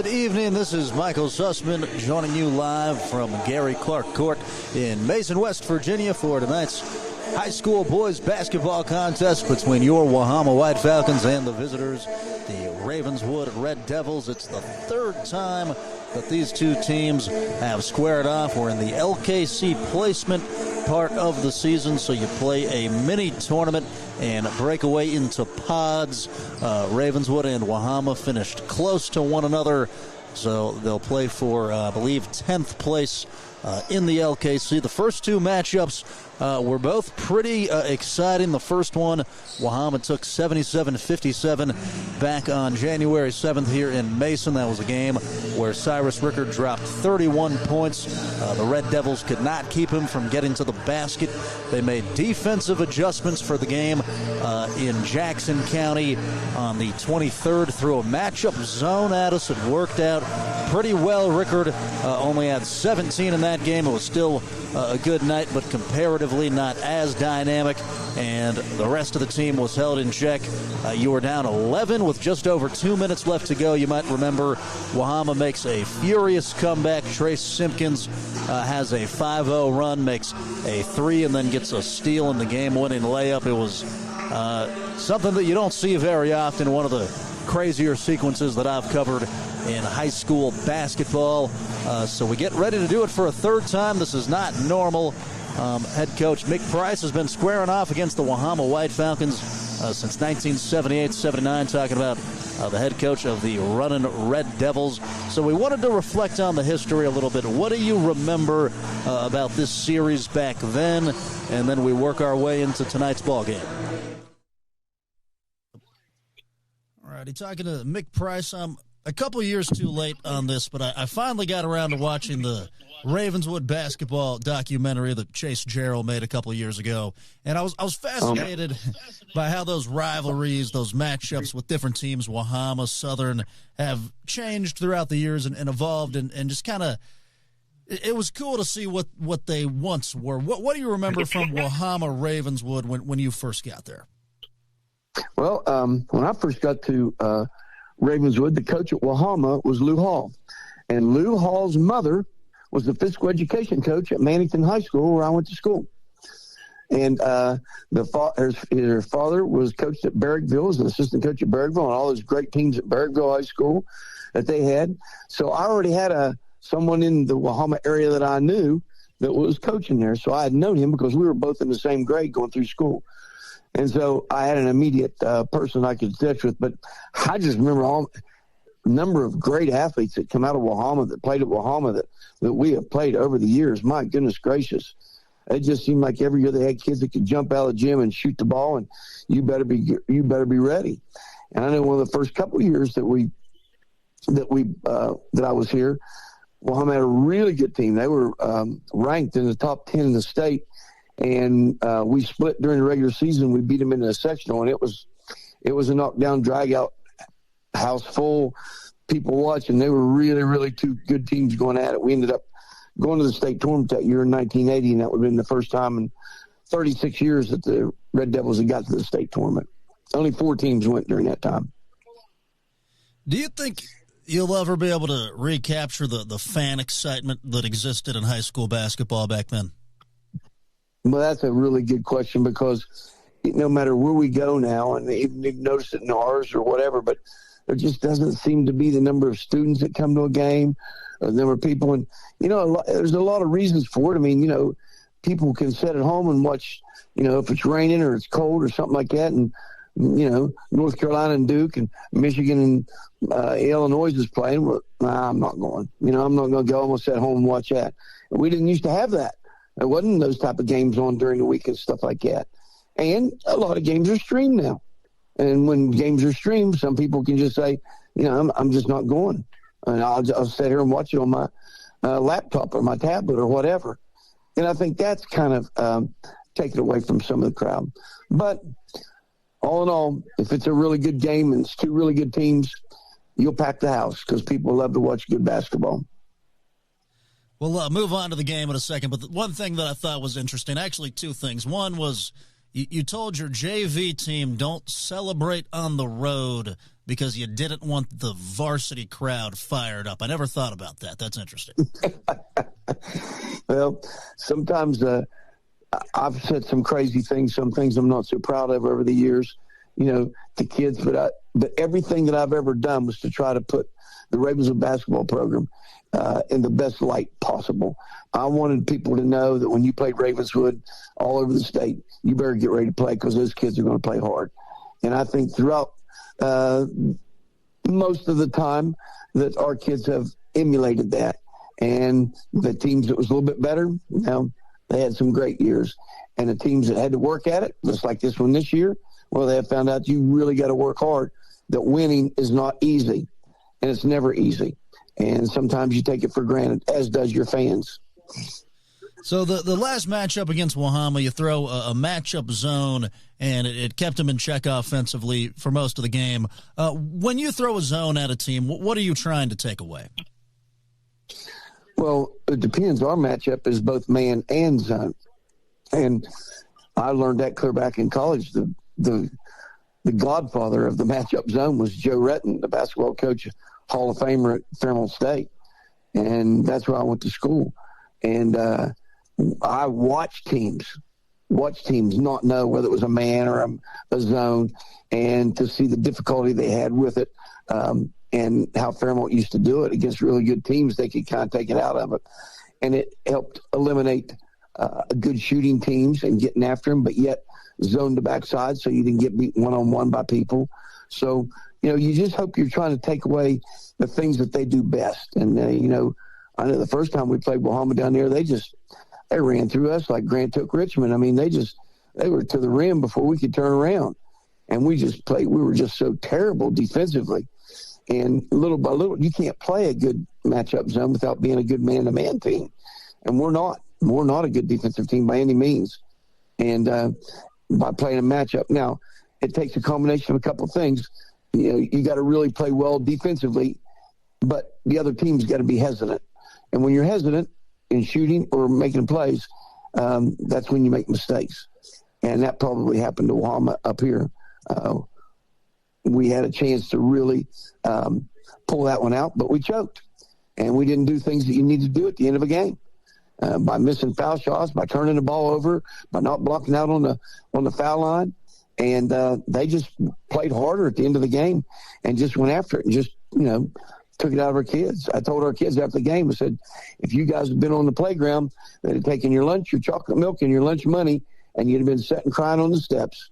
Good evening. This is Michael Sussman joining you live from Gary Clark Court in Mason, West Virginia for tonight's high school boys basketball contest between your Wahama White Falcons and the visitors, the Ravenswood Red Devils. It's the third time that these two teams have squared off. We're in the LKC placement part of the season, so you play a mini tournament and break away into pods. Ravenswood and Wahama finished close to one another, so they'll play for, I believe, 10th place in the LKC. The first two matchups were both pretty exciting. The first one, Wahama took 77-57 back on January 7th here in Mason. That was a game where Cyrus Rickard dropped 31 points. The Red Devils could not keep him from getting to the basket. They made defensive adjustments for the game in Jackson County on the 23rd. Threw a matchup zone at us. It worked out pretty well. Rickard only had 17 in that game. It was still a good night, but comparatively not as dynamic, and the rest of the team was held in check. You were down 11 with just over 2 minutes left to go. You might remember Wahama makes a furious comeback. Trace Simpkins has a 5-0 run, makes a 3, and then gets a steal in the game-winning layup. It was something that you don't see very often, one of the crazier sequences that I've covered in high school basketball. So we get ready to do it for a third time. This is not normal. Head coach Mick Price has been squaring off against the Wahama White Falcons since 1978-79, talking about the head coach of the running Red Devils. So we wanted to reflect on the history a little bit. What do you remember about this series back then? And then we work our way into tonight's ball game. All righty, talking to Mick Price. I'm a couple years too late on this, but I finally got around to watching the Ravenswood basketball documentary that Chase Jarrell made a couple years ago, and I was fascinated by how those rivalries, those matchups with different teams, Wahama, Southern, have changed throughout the years and evolved, and just kind of, it was cool to see what they once were. What do you remember from Wahama Ravenswood when you first got there? Well, when I first got to Ravenswood, the coach at Wahama was Lou Hall, and Lou Hall's mother was the physical education coach at Mannington High School, where I went to school. And her father was coached at Barrackville, was an assistant coach at Barrackville, and all those great teams at Barrackville High School that they had. So I already had someone in the Wahama area that I knew that was coaching there. So I had known him because we were both in the same grade going through school. And so I had an immediate person I could touch with. But I just remember a number of great athletes that come out of Wahama, that played at Wahama, that we have played over the years. My goodness gracious. It just seemed like every year they had kids that could jump out of the gym and shoot the ball, and you better be ready. And I know one of the first couple of years that I was here, Wahama had a really good team. They were ranked in the top 10 in the state. And we split during the regular season. We beat them in the sectional, and it was a knockdown, drag-out, house full, people watching. They were really, really two good teams going at it. We ended up going to the state tournament that year in 1980, and that would have been the first time in 36 years that the Red Devils had got to the state tournament. Only 4 teams went during that time. Do you think you'll ever be able to recapture the fan excitement that existed in high school basketball back then? Well, that's a really good question, because no matter where we go now, and even you've noticed it in ours or whatever, but there just doesn't seem to be the number of students that come to a game, or the number of people. And, there's a lot of reasons for it. I mean, people can sit at home and watch, if it's raining or it's cold or something like that. And, North Carolina and Duke and Michigan and Illinois is playing. Well, I'm not going. I'm not going to go. I'm going to sit at home and watch that. And we didn't used to have that. There wasn't those type of games on during the week and stuff like that. And a lot of games are streamed now. And when games are streamed, some people can just say, I'm just not going. And I'll sit here and watch it on my laptop or my tablet or whatever. And I think that's kind of taken away from some of the crowd. But all in all, if it's a really good game and it's two really good teams, you'll pack the house because people love to watch good basketball. We'll move on to the game in a second, but one thing that I thought was interesting, actually two things. One was You told your JV team don't celebrate on the road because you didn't want the varsity crowd fired up. I never thought about that. That's interesting. Well, sometimes I've said some crazy things, some things I'm not so proud of over the years, to kids. But everything that I've ever done was to try to put the Ravenswood basketball program in the best light possible. I wanted people to know that when you played Ravenswood all over the state, you better get ready to play because those kids are going to play hard. And I think throughout most of the time that our kids have emulated that. And the teams that was a little bit better, they had some great years. And the teams that had to work at it, just like this one this year, well, they have found out you really got to work hard, that winning is not easy, and it's never easy. And sometimes you take it for granted, as does your fans. So the last matchup against Wahama, you throw a matchup zone, and it kept them in check offensively for most of the game. When you throw a zone at a team, what are you trying to take away? Well, it depends. Our matchup is both man and zone. And I learned that clear back in college. The godfather of the matchup zone was Joe Retton, the basketball coach, Hall of Famer at Fairmont State. And that's where I went to school. And I watched teams not know whether it was a man or a zone, and to see the difficulty they had with it, and how Fairmont used to do it against really good teams. They could kind of take it out of it. And it helped eliminate good shooting teams and getting after them, but yet zone the backside so you didn't get beat one-on-one by people. So, you just hope you're trying to take away the things that they do best. And, I know the first time we played Wahama down there, they ran through us like Grant took Richmond. I mean, they were to the rim before we could turn around. And we were just so terrible defensively. And little by little, you can't play a good matchup zone without being a good man-to-man team. And we're not a good defensive team by any means. And by playing a matchup. Now, it takes a combination of a couple of things. You got to really play well defensively, but the other team's got to be hesitant. And when you're hesitant in shooting or making plays, that's when you make mistakes. And that probably happened to Wahama up here. We had a chance to really pull that one out, but we choked. And we didn't do things that you need to do at the end of a game. By missing foul shots, by turning the ball over, by not blocking out on the foul line. And they just played harder at the end of the game and just went after it and just, took it out of our kids. I told our kids after the game, I said, if you guys had been on the playground, they'd have taken your lunch, your chocolate milk, and your lunch money, and you'd have been sitting crying on the steps.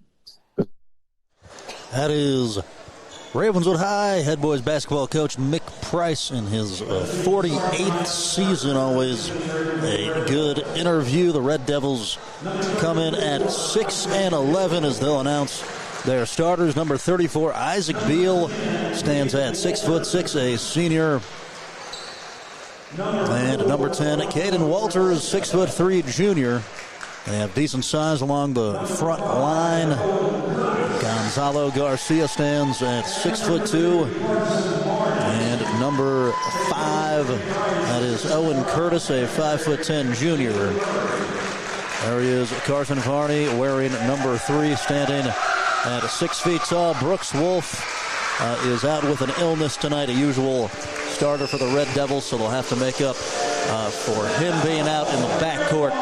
That is Ravenswood High head boys basketball coach Mick Price in his 48th season. Always a good interview. The Red Devils come in at 6-11 as they'll announce their starters. Number 34, Isaac Beal, stands at 6'6", a senior. And number 10, Caden Walters, 6'3", junior. They have decent size along the front line. Gonzalo Garcia stands at 6'2". And number 5, that is Owen Curtis, a 5'10" junior. There he is, Carson Varney, wearing number 3, standing at 6 feet tall. Brooks Wolf is out with an illness tonight, a usual starter for the Red Devils, so they'll have to make up for him being out in the backcourt.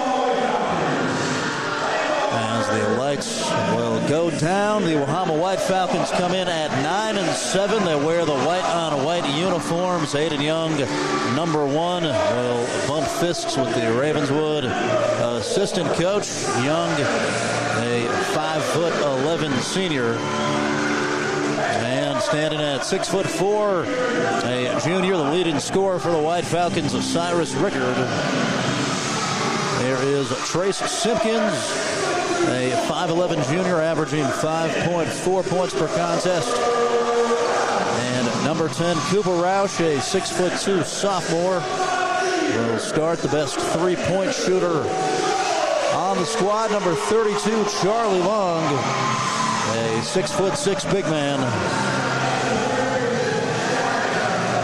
As the lights will go down, the Wahama White Falcons come in at 9-7. They wear the white-on-white uniforms. Aiden Young, number 1, will bump fists with the Ravenswood assistant coach. Young, a 5'11" senior. And standing at 6'4", a junior, the leading scorer for the White Falcons, Cyrus Rickard. There is Trace Simpkins, a 5'11" junior, averaging 5.4 points per contest. And number 10, Cooper Roush, a 6'2" sophomore, will start, the best three-point shooter on the squad. Number 32, Charlie Long, a 6'6" big man.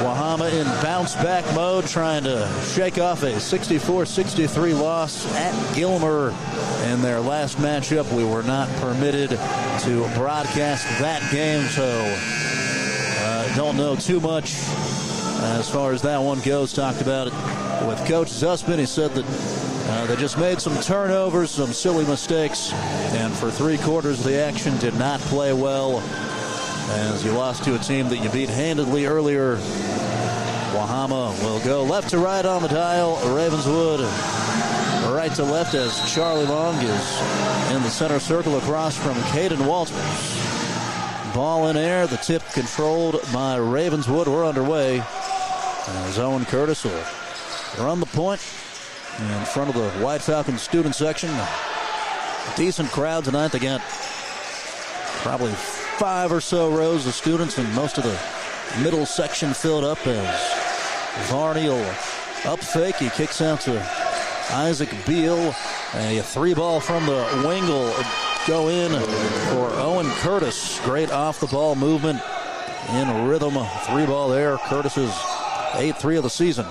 Wahama Wahama in bounce-back mode, trying to shake off a 64-63 loss at Gilmer in their last matchup. We were not permitted to broadcast that game, so don't know too much as far as that one goes. Talked about it with Coach Zussman. He said that they just made some turnovers, some silly mistakes, and for 3/4 of the action did not play well as you lost to a team that you beat handedly earlier. Wahama will go left to right on the dial. Ravenswood right to left as Charlie Long is in the center circle across from Caden Walters. Ball in air, the tip controlled by Ravenswood. We're underway as Owen Curtis will run the point in front of the White Falcons student section. Decent crowd tonight. They got probably 5 or so rows of students, and most of the middle section filled up as Varney will up fake. He kicks out to Isaac Beal. A 3-ball from the wing will go in for Owen Curtis. Great off-the-ball movement in rhythm. 3-ball there. Curtis's 8th 3 of the season.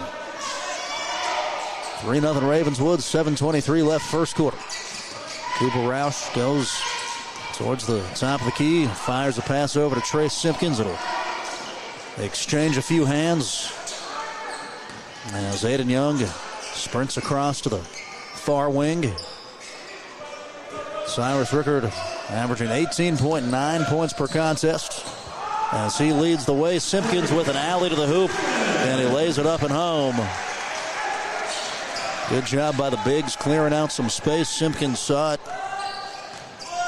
3-0 Ravenswood. 7:23 left first quarter. Cooper Roush goes towards the top of the key. Fires a pass over to Trace Simpkins. It'll exchange a few hands as Aiden Young sprints across to the far wing. Cyrus Rickard averaging 18.9 points per contest as he leads the way. Simpkins with an alley to the hoop, and he lays it up and home. Good job by the bigs clearing out some space. Simpkins saw it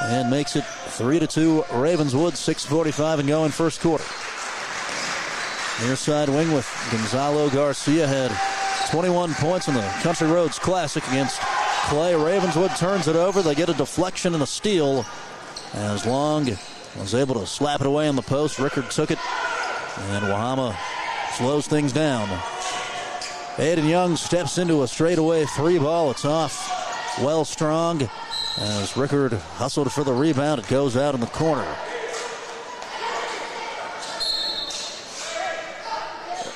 and makes it 3-2 Ravenswood. 6:45 and going first quarter. Near side wing with Gonzalo Garcia had 21 points in the Country Roads Classic against Clay. Ravenswood turns it over. They get a deflection and a steal as Long was able to slap it away on the post. Rickard took it, and Wahama slows things down. Aiden Young steps into a straightaway 3-ball. It's off well strong as Rickard hustled for the rebound. It goes out in the corner.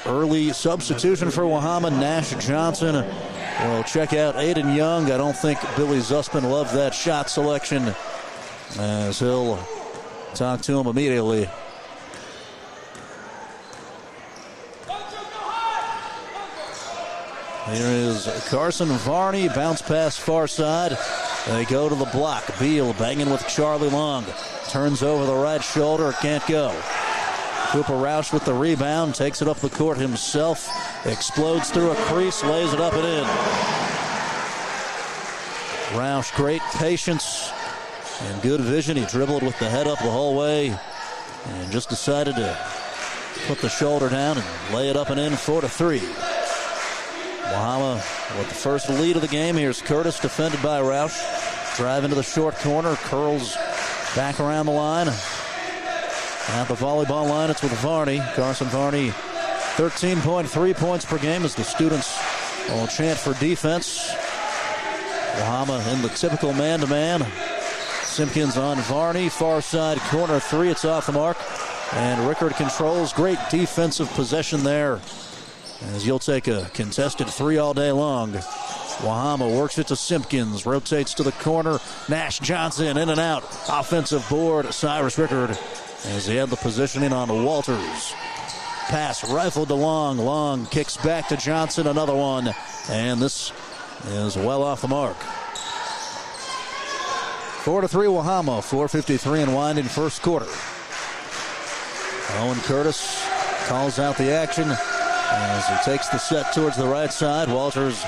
Early substitution for Wahama. Nash Johnson will check out Aiden Young. I don't think Billy Zussman loved that shot selection as he'll talk to him immediately. Here is Carson Varney. Bounce pass far side. They go to the block. Beal banging with Charlie Long. Turns over the right shoulder. Can't go. Cooper Roush with the rebound. Takes it up the court himself. Explodes through a crease. Lays it up and in. Roush, great patience and good vision. He dribbled with the head up the whole way and just decided to put the shoulder down and lay it up and in. 4-3. Wahama with the first lead of the game. Here's Curtis defended by Roush. Drive into the short corner. Curls back around the line. At the volleyball line, it's with Varney. Carson Varney, 13.3 points per game as the students will chant for defense. Wahama in the typical man-to-man. Simpkins on Varney. Far side corner 3. It's off the mark. And Rickard controls. Great defensive possession there, as you'll take a contested 3 all day long. Wahama works it to Simpkins. Rotates to the corner. Nash Johnson in and out. Offensive board. Cyrus Rickard as he had the positioning on Walters. Pass rifled to Long. Long kicks back to Johnson. Another one. And this is well off the mark. 4-3 Wahama. 4:53 and winding first quarter. Owen Curtis calls out the action as he takes the set towards the right side. Walters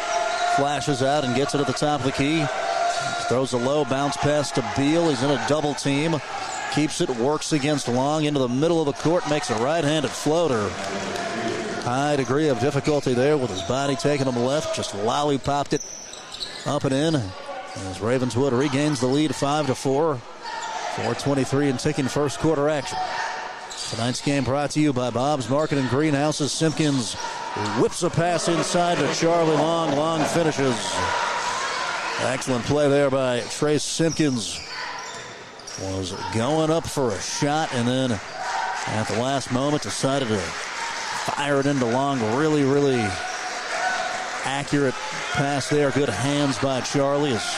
flashes out and gets it at the top of the key. Throws a low bounce pass to Beal. He's in a double team. Keeps it, works against Long into the middle of the court, makes a right-handed floater. High degree of difficulty there with his body taking him left. Just lollipopped it up and in as Ravenswood regains the lead 5-4. 4:23 and ticking first quarter action. Tonight's game brought to you by Bob's Market and Greenhouses. Simpkins whips a pass inside to Charlie Long. Long finishes. Excellent play there by Trace Simpkins. Was going up for a shot and then at the last moment decided to fired into long. Really, really accurate pass there. Good hands by Charlie as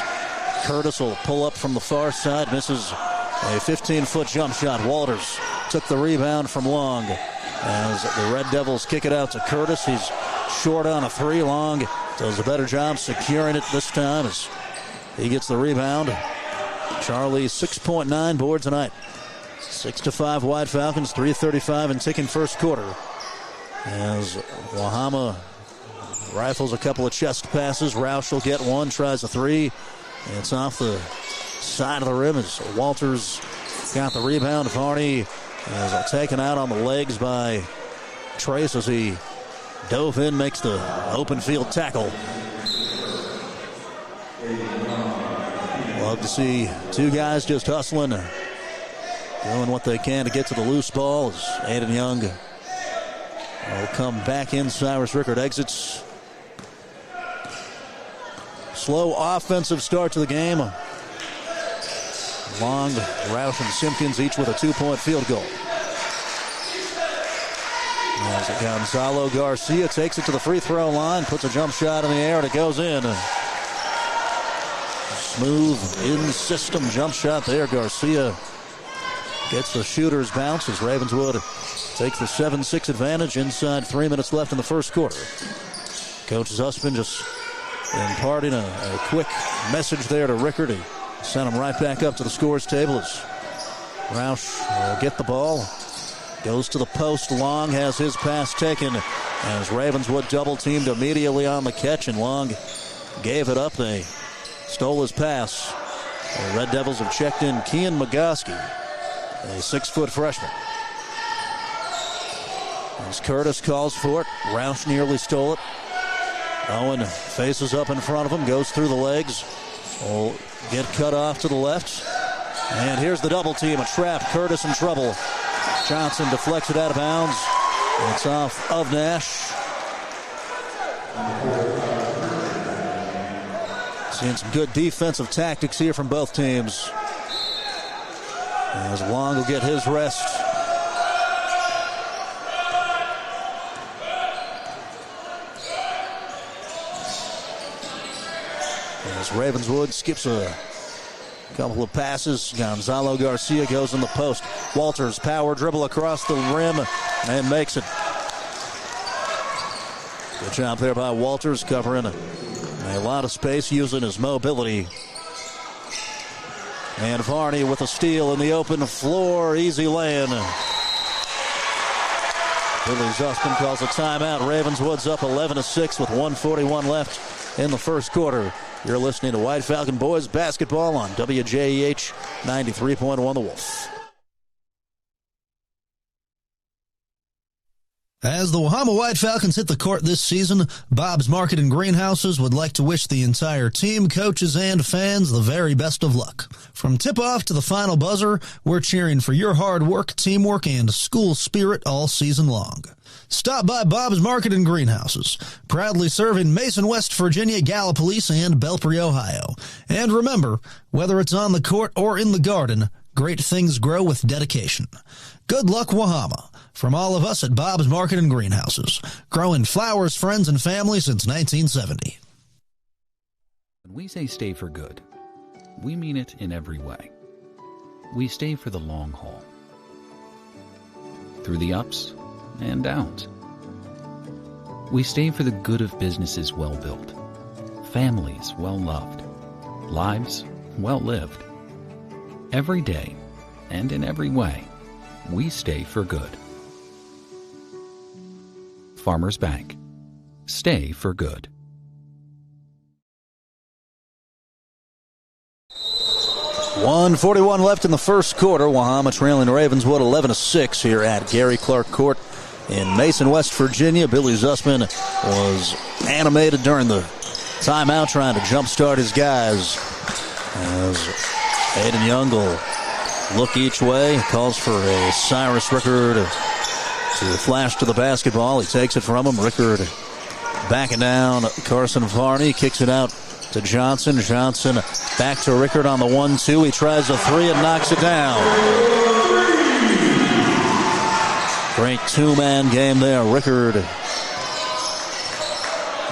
Curtis will pull up from the far side. Misses a 15-foot jump shot. Walters took the rebound from Long as the Red Devils kick it out to Curtis. He's short on a three. Long does a better job securing it this time as he gets the rebound. Charlie 6.9 boards tonight. 6-5 White Falcons, 3:35 and ticking first quarter. As Wahama rifles a couple of chest passes. Roush will get one, tries a three. It's off the side of the rim as Walters got the rebound. Varney is taken out on the legs by Trace as he dove in, makes the open field tackle. Love to see two guys just hustling, doing what they can to get to the loose ball as Aiden Young will come back in. Cyrus Rickard exits. Slow offensive start to the game. Long, Roush, and Simpkins each with a 2-point field goal. As Gonzalo Garcia takes it to the free throw line, puts a jump shot in the air, and it goes in. Smooth in-system jump shot there. Garcia gets the shooter's bounce as Ravenswood takes the 7-6 advantage inside 3 minutes left in the first quarter. Coach Zussman just imparting a quick message there to Rickard. He sent him right back up to the scores table as Roush will get the ball. Goes to the post. Long has his pass taken as Ravenswood double-teamed immediately on the catch, and Long gave it up. They stole his pass. The Red Devils have checked in Kean Magoski, a 6-foot freshman. As Curtis calls for it, Roush nearly stole it. Owen faces up in front of him, goes through the legs, will get cut off to the left. And here's the double team, a trap. Curtis in trouble. Johnson deflects it out of bounds. It's off of Nash. Seeing some good defensive tactics here from both teams. As Long will get his rest. As Ravenswood skips a couple of passes, Gonzalo Garcia goes in the post. Walters power dribble across the rim and makes it. Good job there by Walters, covering a lot of space, using his mobility. And Varney with a steal in the open floor, easy lay-in. Billy Zussman calls a timeout. Ravenswood's up 11-6 with 1:41 left in the first quarter. You're listening to White Falcon Boys basketball on WJEH 93.1 The Wolf. As the Wahama White Falcons hit the court this season, Bob's Market and Greenhouses would like to wish the entire team, coaches, and fans the very best of luck. From tip-off to the final buzzer, we're cheering for your hard work, teamwork, and school spirit all season long. Stop by Bob's Market and Greenhouses, proudly serving Mason, West Virginia, Gallipolis, and Belpre, Ohio. And remember, whether it's on the court or in the garden, great things grow with dedication. Good luck, Wahama. From all of us at Bob's Market and Greenhouses, growing flowers, friends, and family since 1970. When we say stay for good, we mean it in every way. We stay for the long haul, through the ups and downs. We stay for the good of businesses well built, families well loved, lives well lived. Every day and in every way, we stay for good. Farmers Bank. Stay for good. .141 left in the first quarter. Wahama trailing Ravenswood 11-6 here at Gary Clark Court in Mason, West Virginia. Billy Zussman was animated during the timeout trying to jumpstart his guys. As Aiden Young will look each way, calls for a Cyrus Rickard to flash to the basketball. He takes it from him. Rickard backing down. Carson Varney kicks it out to Johnson. Johnson back to Rickard on the 1-2. He tries a three and knocks it down. Great two-man game there. Rickard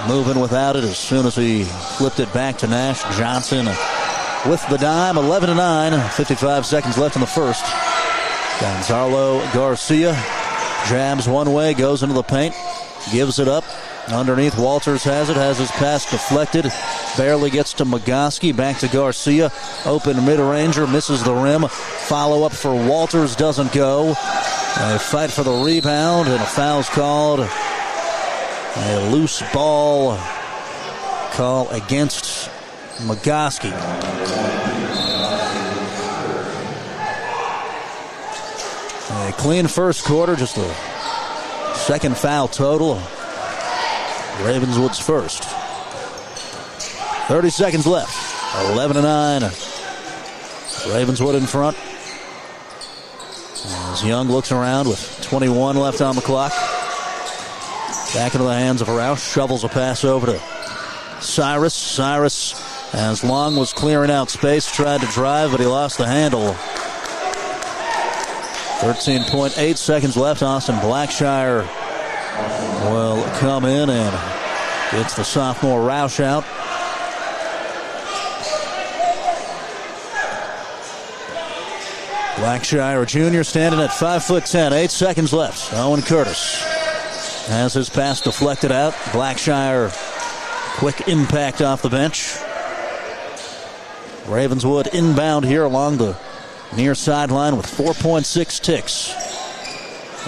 moving without it as soon as he flipped it back to Nash. Johnson with the dime, 11-9, 55 seconds left in the first. Gonzalo Garcia jabs one way, goes into the paint, gives it up. Underneath, Walters has his pass deflected. Barely gets to Magoski, back to Garcia. Open mid-ranger, misses the rim. Follow-up for Walters, doesn't go. A fight for the rebound, and a foul's called. A loose ball call against Magoski. A clean first quarter, just a second foul total. Ravenswood's first. 30 seconds left. 11-9. Ravenswood in front. As Young looks around with 21 left on the clock. Back into the hands of Roush. Shovels a pass over to Cyrus. Cyrus, as Long was clearing out space, tried to drive, but he lost the handle. 13.8 seconds left. Austin Blackshire will come in and gets the sophomore Roush out. Blackshire Jr. standing at 5'10", 8 seconds left. Owen Curtis has his pass deflected out. Blackshire, quick impact off the bench. Ravenswood inbound here along the near sideline with 4.6 ticks.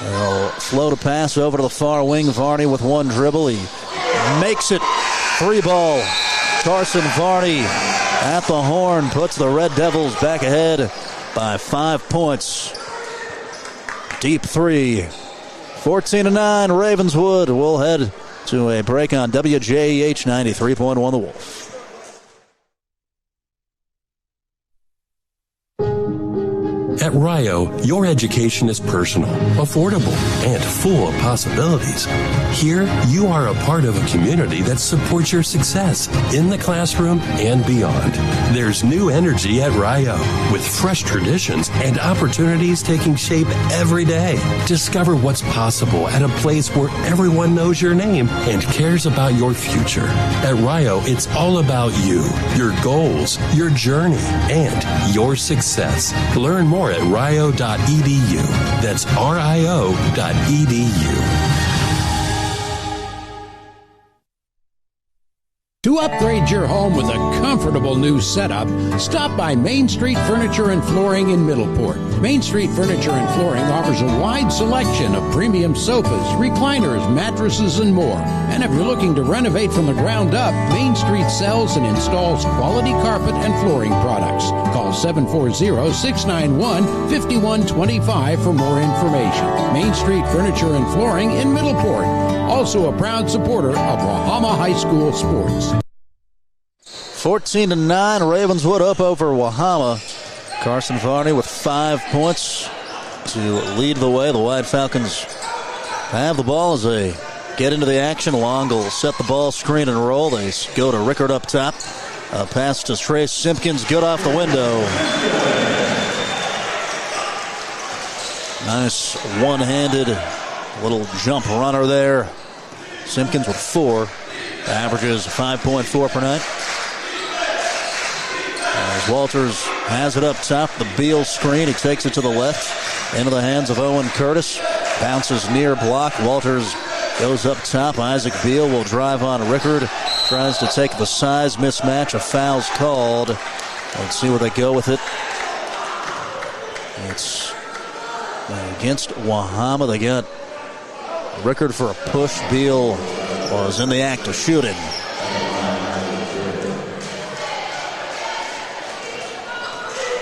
They'll float a pass over to the far wing. Varney with one dribble. He makes it. Three ball. Carson Varney at the horn puts the Red Devils back ahead by 5 points. Deep three. 14-9 Ravenswood. We'll head to a break on WJEH 93.1 The Wolf. At Rio, your education is personal, affordable, and full of possibilities. Here, you are a part of a community that supports your success in the classroom and beyond. There's new energy at Rio, with fresh traditions and opportunities taking shape every day. Discover what's possible at a place where everyone knows your name and cares about your future. At Rio, it's all about you, your goals, your journey, and your success. Learn more at rio.edu. That's rio.edu. To upgrade your home with a comfortable new setup, stop by Main Street Furniture and Flooring in Middleport. Main Street Furniture and Flooring offers a wide selection of premium sofas, recliners, mattresses, and more. And if you're looking to renovate from the ground up, Main Street sells and installs quality carpet and flooring products. Call 740-691-5125 for more information. Main Street Furniture and Flooring in Middleport. Also a proud supporter of Wahama High School sports. 14-9, Ravenswood up over Wahama. Carson Varney with 5 points to lead the way. The White Falcons have the ball as they get into the action. Long will set the ball, screen and roll. They go to Rickard up top. Pass to Trace Simpkins, good off the window. Nice one-handed little jump runner there. Simpkins with 4. Averages 5.4 per night. As Walters has it up top, the Beal screen. He takes it to the left. Into the hands of Owen Curtis. Bounces near block. Walters goes up top. Isaac Beal will drive on Rickard. Tries to take the size mismatch. A foul's called. Let's see where they go with it. It's against Wahama. They got Rickard for a push. Beal was in the act of shooting.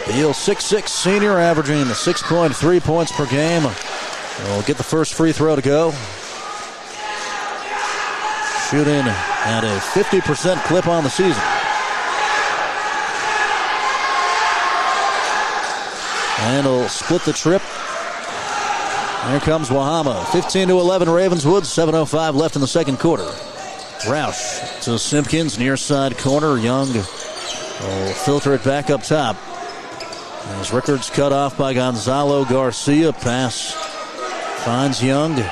Beal, 6'6", senior, averaging 6.3 points per game. Will get the first free throw to go. Shooting at a 50% clip on the season. And he'll split the trip. Here comes Wahama. 15-11 Ravenswood. 7:05 left in the second quarter. Roush to Simpkins, near side corner. Young will filter it back up top. As Rickard's cut off by Gonzalo Garcia. Pass Finds Young.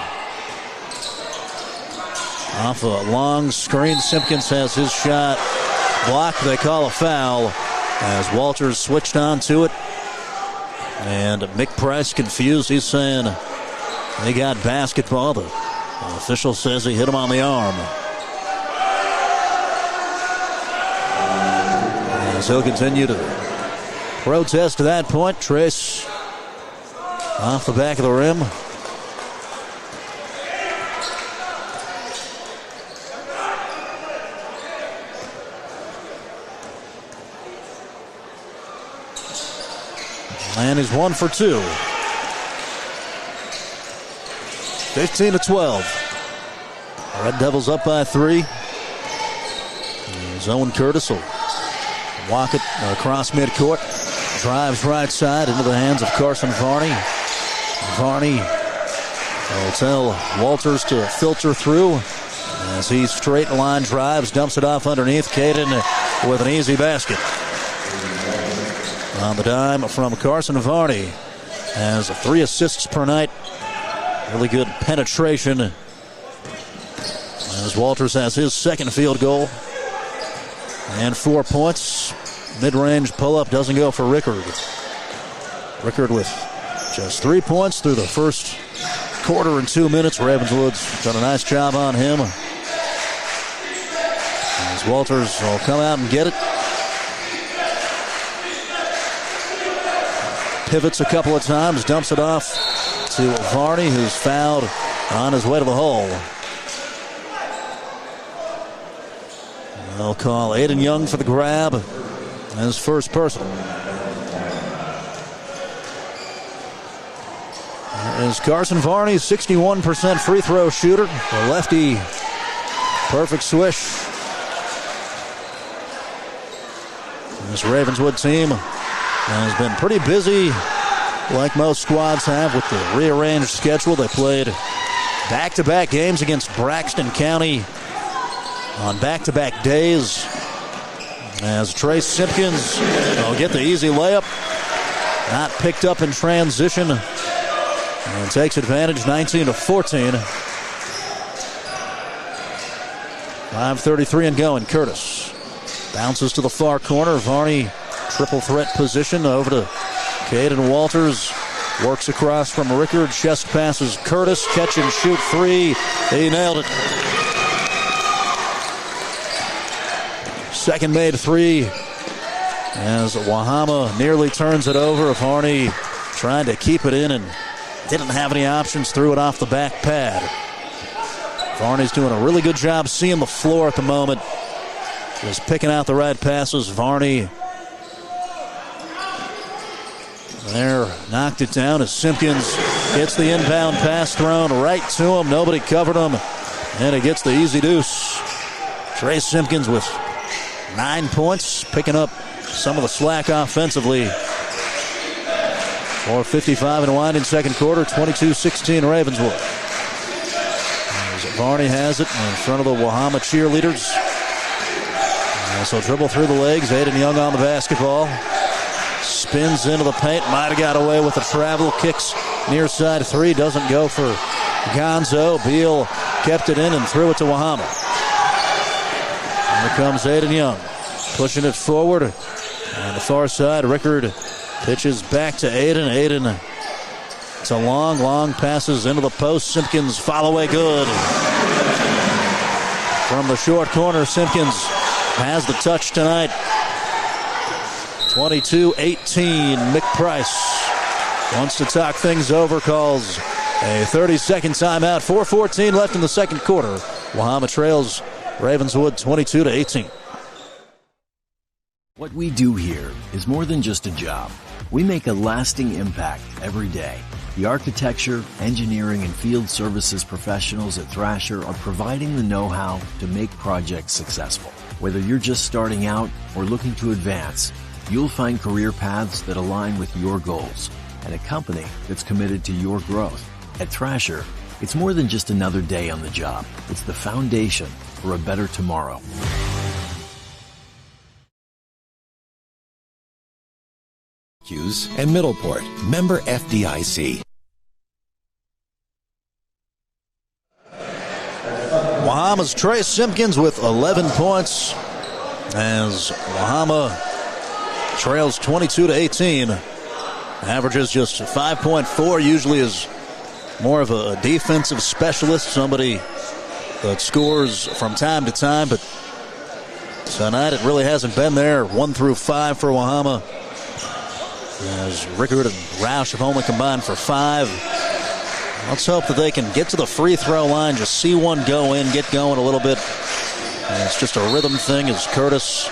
Off a long screen, Simpkins has his shot blocked. They call a foul as Walters switched on to it. And Mick Price confused. He's saying they got basketball. The official says he hit him on the arm. As he'll continue to protest to that point. Trace off the back of the rim. And he's 1 for 2. 15-12. Red Devils up by 3. As Owen Curtis will walk it across midcourt. Drives right side into the hands of Carson Varney. Varney will tell Walters to filter through as he straight line drives, dumps it off underneath. Caden with an easy basket. On the dime from Carson Varney has 3 assists per night. Really good penetration as Walters has his second field goal. And 4 points. Mid-range pull-up doesn't go for Rickard. Rickard with just 3 points through the first quarter and 2 minutes. Ravenswood's done a nice job on him. As Walters will come out and get it. Pivots a couple of times, dumps it off to Varney, who's fouled on his way to the hole. They'll call Aiden Young for the grab as first person. There is Carson Varney, 61% free throw shooter. The lefty, perfect swish. This Ravenswood team has been pretty busy, like most squads have, with the rearranged schedule. They played back-to-back games against Braxton County on back-to-back days. As Trace Simpkins will get the easy layup, not picked up in transition, and takes advantage, 19-14. 5:33 and going. Curtis bounces to the far corner. Varney, triple threat position over to Caden Walters. Works across from Rickard. Chest passes Curtis. Catch and shoot 3. He nailed it. Second made 3 as Wahama nearly turns it over. Varney trying to keep it in and didn't have any options. Threw it off the back pad. Varney's doing a really good job seeing the floor at the moment. Just picking out the right passes. Varney there, knocked it down as Simpkins gets the inbound pass thrown right to him. Nobody covered him, and he gets the easy deuce. Trace Simpkins with 9 points, picking up some of the slack offensively. 4:55 and winding second quarter, 22-16 Ravenswood. As Varney has it in front of the Wahama cheerleaders. So dribble through the legs. Aiden Young on the basketball. Spins into the paint. Might have got away with a travel. Kicks near side 3. Doesn't go for Gonzo. Beal kept it in and threw it to Wahama. Here comes Aiden Young. Pushing it forward. On the far side, Rickard pitches back to Aiden. Aiden, it's a long passes into the post. Simpkins follow away good. From the short corner, Simpkins has the touch tonight. 22-18. Mick Price wants to talk things over, calls a 30-second timeout. 4:14 left in the second quarter. Wahama trails Ravenswood 22-18. What we do here is more than just a job. We make a lasting impact every day. The architecture, engineering, and field services professionals at Thrasher are providing the know-how to make projects successful. Whether you're just starting out or looking to advance, you'll find career paths that align with your goals and a company that's committed to your growth. At Thrasher, it's more than just another day on the job. It's the foundation for a better tomorrow. And Middleport, member FDIC. Wahama's Trey Simpkins with 11 points as Wahama trails 22-18. Averages just 5.4. Usually is more of a defensive specialist, somebody that scores from time to time, but tonight it really hasn't been there. 1 through 5 for Wahama, as Rickard and Roush have only combined for 5. Let's hope that they can get to the free throw line, just see one go in, get going a little bit. And it's just a rhythm thing as Curtis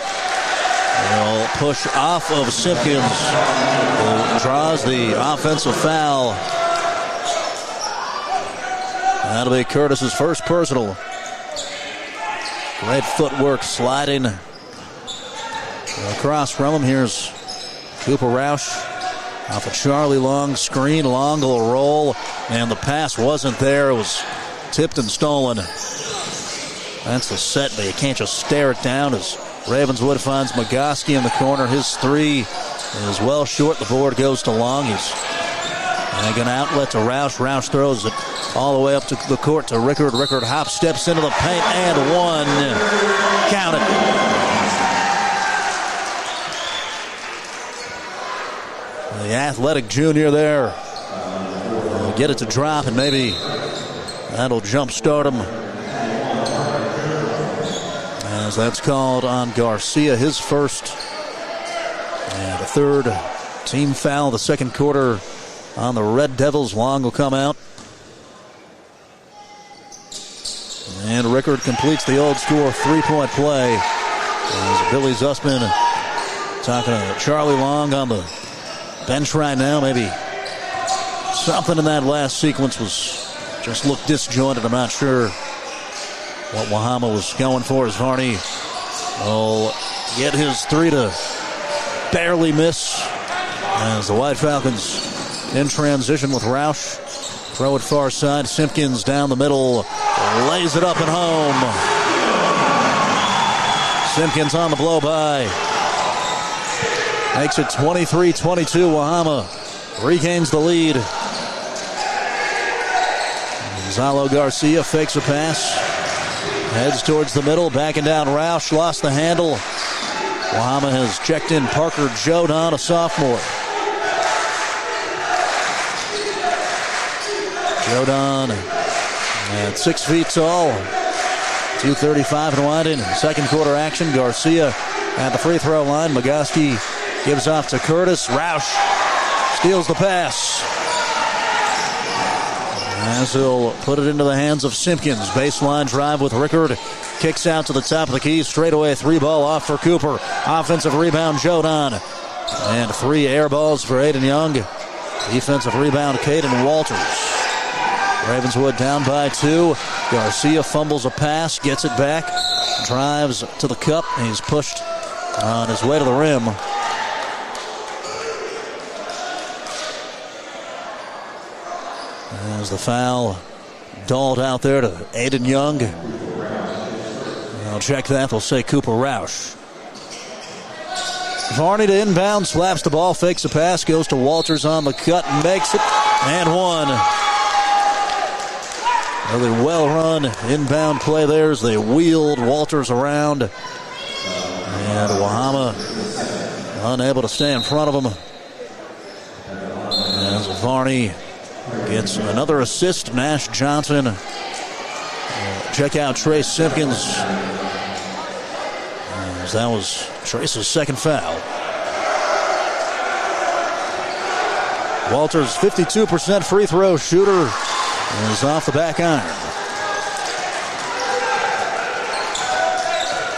will push off of Simpkins, who draws the offensive foul. That'll be Curtis's first personal. Great footwork, sliding across from him. Here's Cooper Roush off a Charlie Long screen. Long will roll, and the pass wasn't there. It was tipped and stolen. That's the set, but you can't just stare it down as Ravenswood finds Magoski in the corner. His three is well short. The board goes to Long. He's an outlet to Roush. Roush throws it all the way up to the court to Rickard. Rickard hop steps into the paint and one. Count it. The athletic junior there will get it to drop, and maybe that'll jumpstart him, as that's called on Garcia, his first and a third team foul. The second quarter on the Red Devils. Long will come out. And Rickard completes the old school three-point play. As Billy Zussman talking to Charlie Long on the bench right now. Maybe something in that last sequence just looked disjointed. I'm not sure what Wahama was going for, as Varney will get his three to barely miss, as the White Falcons in transition with Roush. Throw it far side. Simpkins down the middle. Lays it up and home. Simpkins on the blow by. Makes it 23-22. Wahama regains the lead. Gonzalo Garcia fakes a pass. Heads towards the middle. Backing down Roush. Lost the handle. Wahama has checked in Parker Jodan, a sophomore. Jodan at 6 feet tall, 235 and winding. Second quarter action. Garcia at the free throw line. Magoski gives off to Curtis. Roush steals the pass, as he'll put it into the hands of Simpkins. Baseline drive with Rickard. Kicks out to the top of the key. Straightaway three ball off for Cooper. Offensive rebound, Jodan. And 3 air balls for Aiden Young. Defensive rebound, Caden Walters. Ravenswood down by 2. Garcia fumbles a pass, gets it back, drives to the cup. He's pushed on his way to the rim. As the foul doled out there to Aiden Young. I'll check that. They'll say Cooper Roush. Varney to inbound, slaps the ball, fakes a pass, goes to Walters on the cut, makes it, and one. Really well-run inbound play there as they wheeled Walters around. And Wahama unable to stay in front of him. As Varney gets another assist. Nash Johnson. Check out Trey Simpkins, as that was Trace's second foul. Walters, 52% free throw shooter, is off the back iron.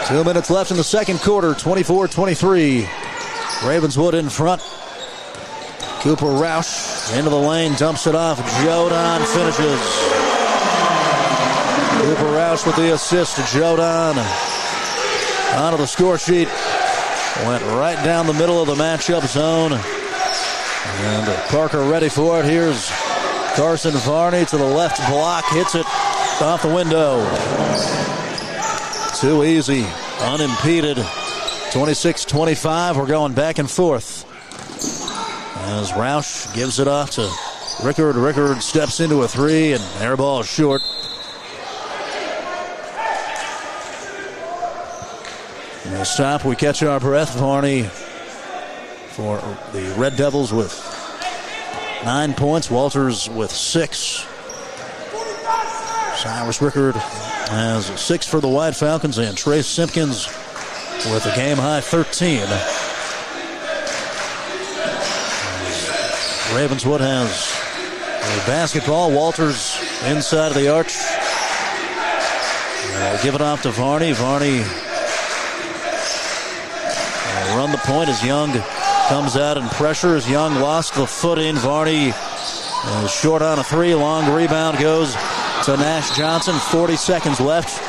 2 minutes left in the second quarter, 24-23. Ravenswood in front. Cooper Roush into the lane, dumps it off. Jodan finishes. Cooper Roush with the assist to Jodan. Onto the score sheet. Went right down the middle of the matchup zone. And Parker ready for it. Here's Carson Varney to the left block. Hits it off the window. Too easy. Unimpeded. 26-25. We're going back and forth. As Roush gives it off to Rickard. Rickard steps into a three, and air ball short. We stop, we catch our breath. Varney for the Red Devils with 9 points. Walters with 6. Cyrus Rickard has 6 for the White Falcons, and Trace Simpkins with a game-high 13. Ravenswood has a basketball. Walters inside of the arc. They'll give it off to Varney. Varney will run the point as Young comes out and pressures. Young lost the foot in. Varney is short on a 3. Long rebound goes to Nash Johnson. 40 seconds left.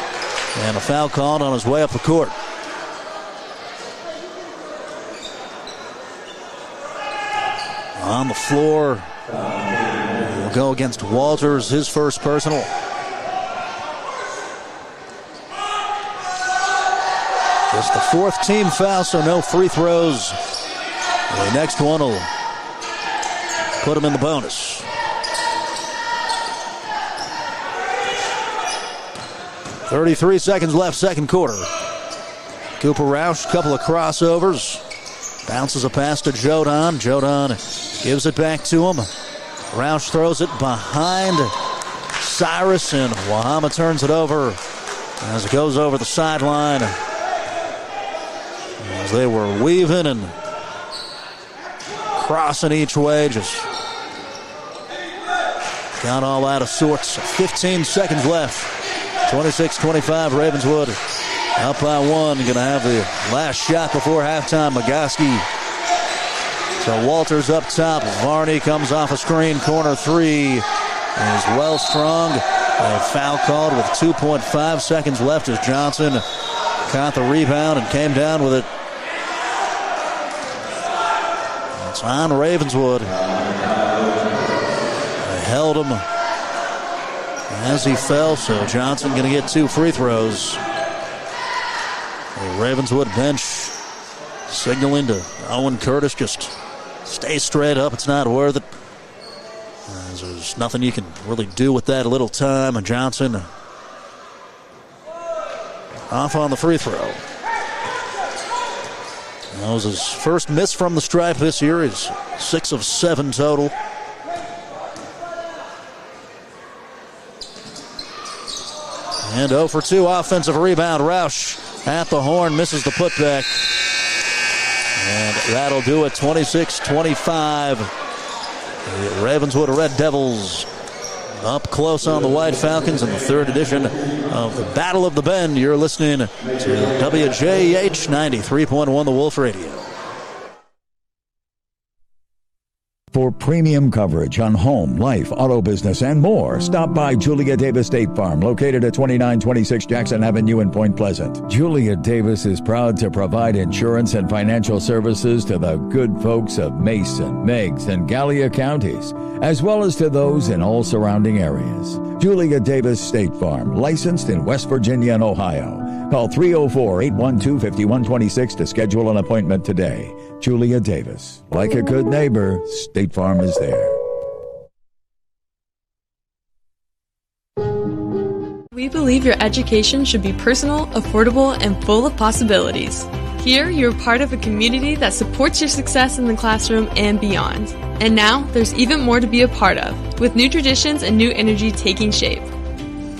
And a foul called on his way up the court. On the floor, will go against Walters, his first personal. Just the 4th team foul, so no free throws. The next one will put him in the bonus. 33 seconds left, second quarter. Cooper Roush, couple of crossovers. Bounces a pass to Jodan. Jodan gives it back to him. Roush throws it behind Cyrus, and Wahama turns it over as it goes over the sideline. As they were weaving and crossing each way, just got all out of sorts. 15 seconds left. 26-25, Ravenswood up by 1. Going to have the last shot before halftime. Magoski. So Walters up top. Varney comes off a screen. Corner 3 is well strong. A foul called with 2.5 seconds left as Johnson caught the rebound and came down with it. It's on Ravenswood. They held him as he fell, so Johnson going to get 2 free throws. The Ravenswood bench signaling to Owen Curtis, just stay straight up. It's not worth it. There's nothing you can really do with that little time. And Johnson off on the free throw. That was his first miss from the stripe this year. He's 6 of 7 total. And 0 for 2 offensive rebound. Roush at the horn, misses the putback. And that'll do it, 26-25. The Ravenswood Red Devils up close on the White Falcons in the 3rd edition of the Battle of the Bend. You're listening to WJH 93.1 The Wolf Radio. For premium coverage on home, life, auto business, and more, stop by Julia Davis State Farm, located at 2926 Jackson Avenue in Point Pleasant. Julia Davis is proud to provide insurance and financial services to the good folks of Mason, Meigs, and Gallia counties, as well as to those in all surrounding areas. Julia Davis State Farm, licensed in West Virginia and Ohio. Call 304-812-5126 to schedule an appointment today. Julia Davis. Like a good neighbor, State Farm is there. We believe your education should be personal, affordable, and full of possibilities. Here, you're part of a community that supports your success in the classroom and beyond. And now, there's even more to be a part of, with new traditions and new energy taking shape.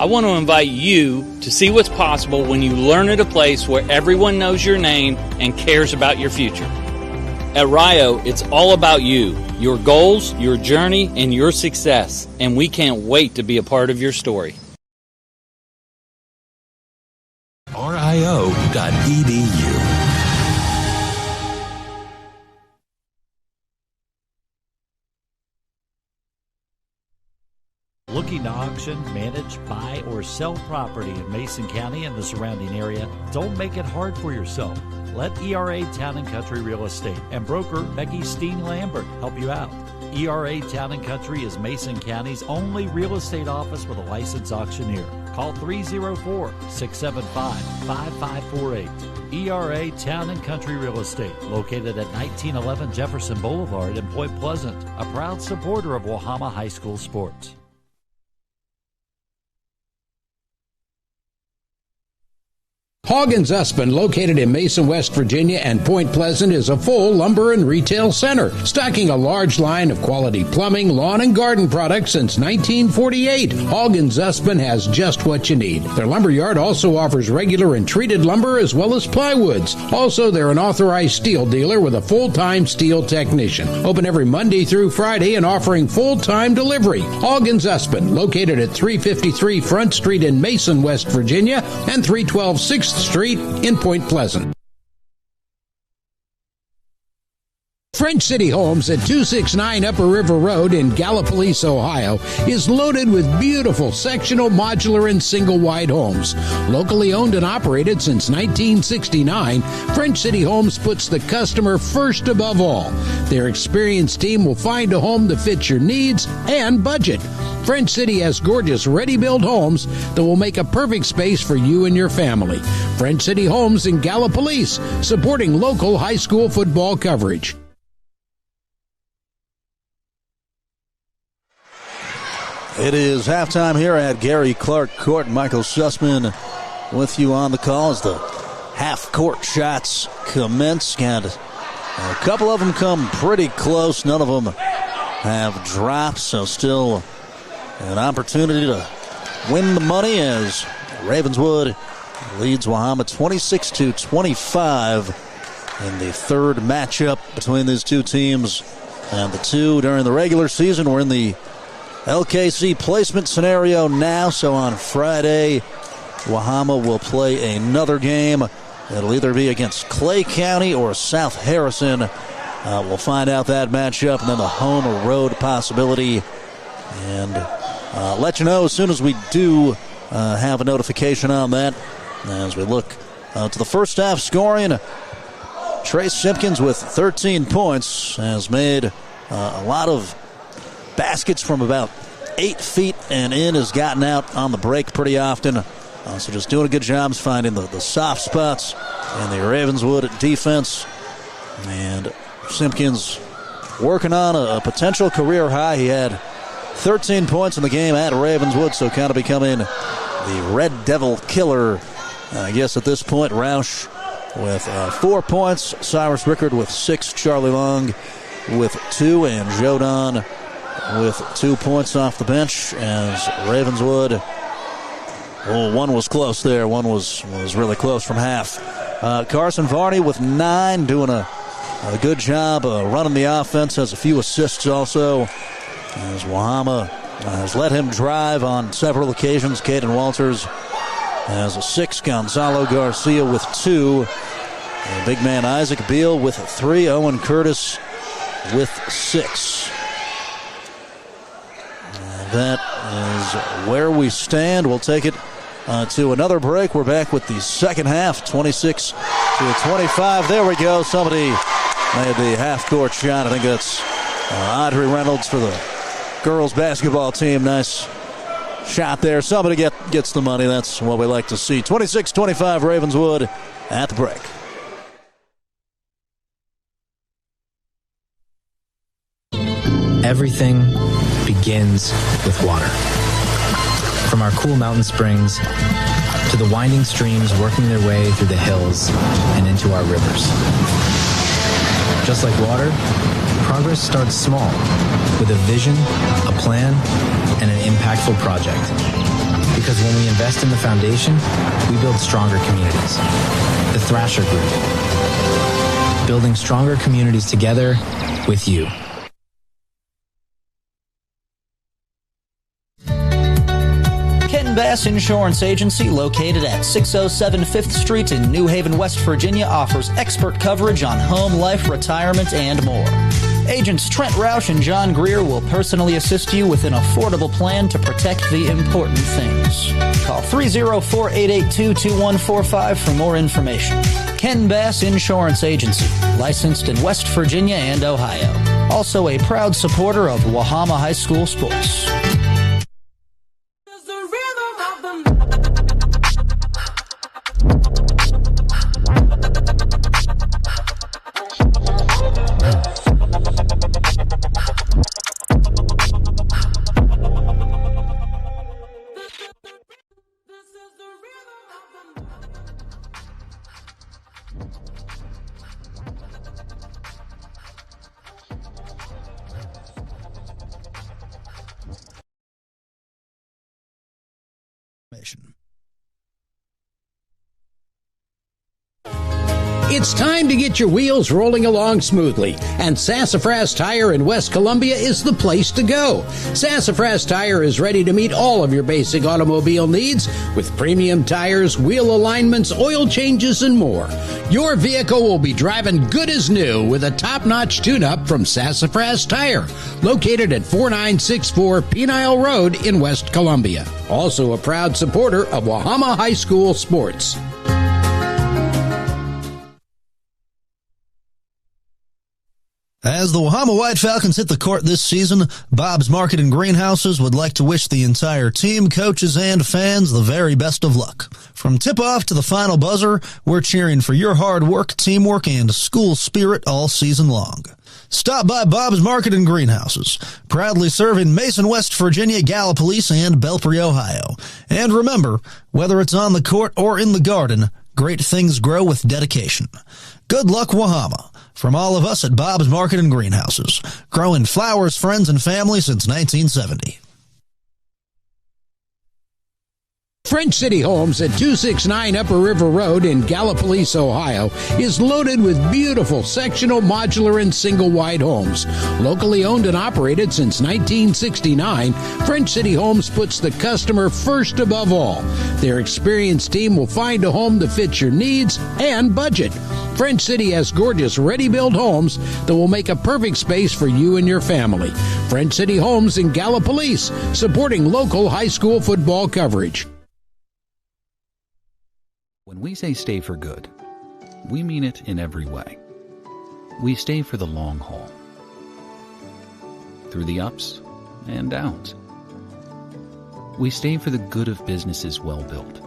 I want to invite you to see what's possible when you learn at a place where everyone knows your name and cares about your future. At Rio, it's all about you, your goals, your journey, and your success, and we can't wait to be a part of your story. RIO.edu. Looking to auction, manage, buy, or sell property in Mason County and the surrounding area? Don't make it hard for yourself. Let ERA Town & Country Real Estate and broker Becky Steen Lambert help you out. ERA Town & Country is Mason County's only real estate office with a licensed auctioneer. Call 304-675-5548. ERA Town & Country Real Estate, located at 1911 Jefferson Boulevard in Point Pleasant, a proud supporter of Wahama High School sports. Hoggins Usman, located in Mason, West Virginia and Point Pleasant, is a full lumber and retail center, stocking a large line of quality plumbing, lawn, and garden products since 1948. Hoggins Usman has just what you need. Their lumber yard also offers regular and treated lumber as well as plywoods. Also, they're an authorized steel dealer with a full-time steel technician. Open every Monday through Friday and offering full-time delivery. Hoggins Usman, located at 353 Front Street in Mason, West Virginia, and 312 6th Street in Point Pleasant. French City Homes at 269 Upper River Road in Gallipolis, Ohio, is loaded with beautiful sectional, modular, and single-wide homes. Locally owned and operated since 1969, French City Homes puts the customer first above all. Their experienced team will find a home that fits your needs and budget. French City has gorgeous ready-built homes that will make a perfect space for you and your family. French City Homes in Gallipolis, supporting local high school football coverage. It is halftime here at Gary Clark Court. Michael Sussman with you on the call as the half-court shots commence. And a couple of them come pretty close. None of them have dropped, so still an opportunity to win the money as Ravenswood leads Wahama 26-25 in the third matchup between these two teams. And the two during the regular season were in the LKC placement scenario now, so on Friday, Wahama will play another game. It'll either be against Clay County or South Harrison. We'll find out that matchup, and then the home or road possibility. And let you know as soon as we do have a notification on that. As we look to the first half scoring, Trace Simpkins with 13 points has made a lot of baskets from about 8 feet and in, has gotten out on the break pretty often. So just doing a good job finding the soft spots in the Ravenswood defense. And Simpkins working on a potential career high. He had 13 points in the game at Ravenswood, so kind of becoming the Red Devil killer, I guess, at this point. Roush with 4 points, Cyrus Rickard with 6, Charlie Long with 2, and Jodan with 2 points off the bench as Ravenswood. Oh, one was close there. One was really close from half. Carson Varney with 9, doing a good job running the offense. Has a few assists also, as Wahama has let him drive on several occasions. Caden Walters has a 6. Gonzalo Garcia with 2. And big man Isaac Beal with 3. Owen Curtis with 6. That is where we stand. We'll take it to another break. We're back with the second half, 26-25. There we go. Somebody made the half-court shot. I think that's Audrey Reynolds for the girls basketball team. Nice shot there. Somebody gets the money. That's what we like to see. 26-25 Ravenswood at the break. Everything begins with water. From our cool mountain springs to the winding streams working their way through the hills and into our rivers. Just like water, progress starts small with a vision, a plan, and an impactful project. Because when we invest in the foundation, we build stronger communities. The Thrasher Group. Building stronger communities together with you. Bass Insurance Agency, located at 607 5th Street in New Haven, West Virginia, offers expert coverage on home, life, retirement, and more. Agents Trent Roush and John Greer will personally assist you with an affordable plan to protect the important things. Call 304-882-2145 for more information. Ken Bass Insurance Agency, licensed in West Virginia and Ohio. Also a proud supporter of Wahama High School sports. It's time to get your wheels rolling along smoothly, and Sassafras Tire in West Columbia is the place to go. Sassafras Tire is ready to meet all of your basic automobile needs with premium tires, wheel alignments, oil changes, and more. Your vehicle will be driving good as new with a top-notch tune-up from Sassafras Tire, located at 4964 Penile Road in West Columbia. Also a proud supporter of Wahama High School sports. As the Wahama White Falcons hit the court this season, Bob's Market and Greenhouses would like to wish the entire team, coaches, and fans the very best of luck. From tip-off to the final buzzer, we're cheering for your hard work, teamwork, and school spirit all season long. Stop by Bob's Market and Greenhouses, proudly serving Mason, West Virginia, Gallipolis, and Belpre, Ohio. And remember, whether it's on the court or in the garden, great things grow with dedication. Good luck, Wahama. From all of us at Bob's Market and Greenhouses, growing flowers, friends, and family since 1970. French City Homes at 269 Upper River Road in Gallipolis, Ohio, is loaded with beautiful sectional, modular, and single-wide homes. Locally owned and operated since 1969, French City Homes puts the customer first above all. Their experienced team will find a home that fits your needs and budget. French City has gorgeous ready-built homes that will make a perfect space for you and your family. French City Homes in Gallipolis, supporting local high school football coverage. When we say stay for good, we mean it in every way. We stay for the long haul, through the ups and downs. We stay for the good of businesses well built,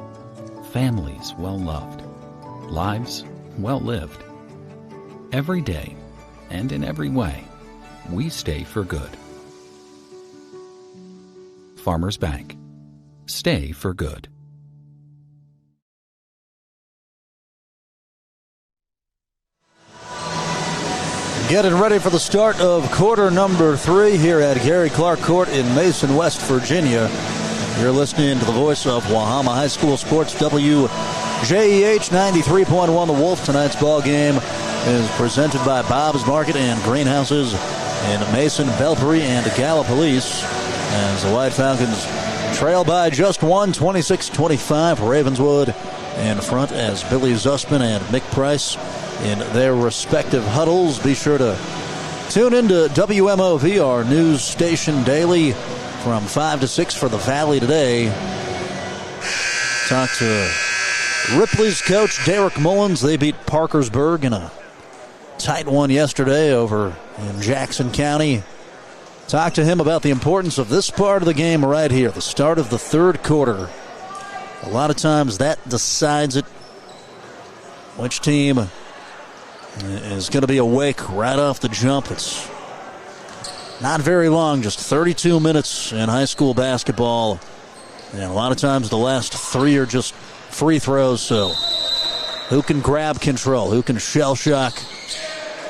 families well loved, lives well lived. Every day and in every way, we stay for good. Farmers Bank. Stay for good. Getting ready for the start of quarter number 3 here at Gary Clark Court in Mason, West Virginia. You're listening to the voice of Wahama High School Sports, WJEH 93.1 The Wolf. Tonight's ball game is presented by Bob's Market and Greenhouses in Mason, Belpre, and Gallipolis. As the White Falcons trail by just one, 26-25. Ravenswood in front as Billy Zussman and Mick Price in their respective huddles. Be sure to tune into WMOV, our news station daily, from 5 to 6 for the Valley today. Talk to Ripley's coach, Derek Mullins. They beat Parkersburg in a tight one yesterday over in Jackson County. Talk to him about the importance of this part of the game right here, the start of the third quarter. A lot of times that decides it, which team is going to be awake right off the jump. It's not very long, just 32 minutes in high school basketball. And a lot of times the last 3 are just free throws, so who can grab control? Who can shell shock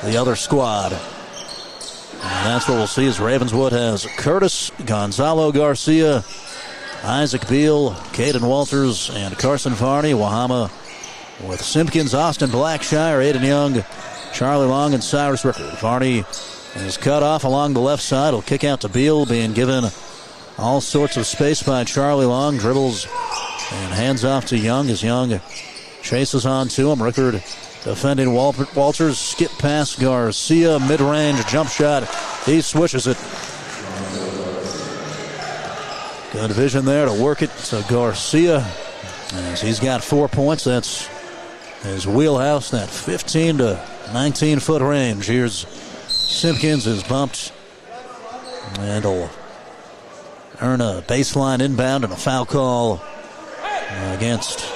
the other squad? And that's what we'll see as Ravenswood has Curtis, Gonzalo Garcia, Isaac Beal, Caden Walters, and Carson Varney. Wahama with Simpkins, Austin Blackshire, Aiden Young, Charlie Long, and Cyrus Rickard. Varney is cut off along the left side. He'll kick out to Beal, being given all sorts of space by Charlie Long. Dribbles and hands off to Young as Young chases on to him. Rickard defending Walters. Skip pass Garcia. Mid-range jump shot. He swishes it. Good vision there to work it to Garcia, as he's got 4 points. That's his wheelhouse, that 15 to 19-foot range. Here's Simpkins is bumped, and he'll earn a baseline inbound and a foul call against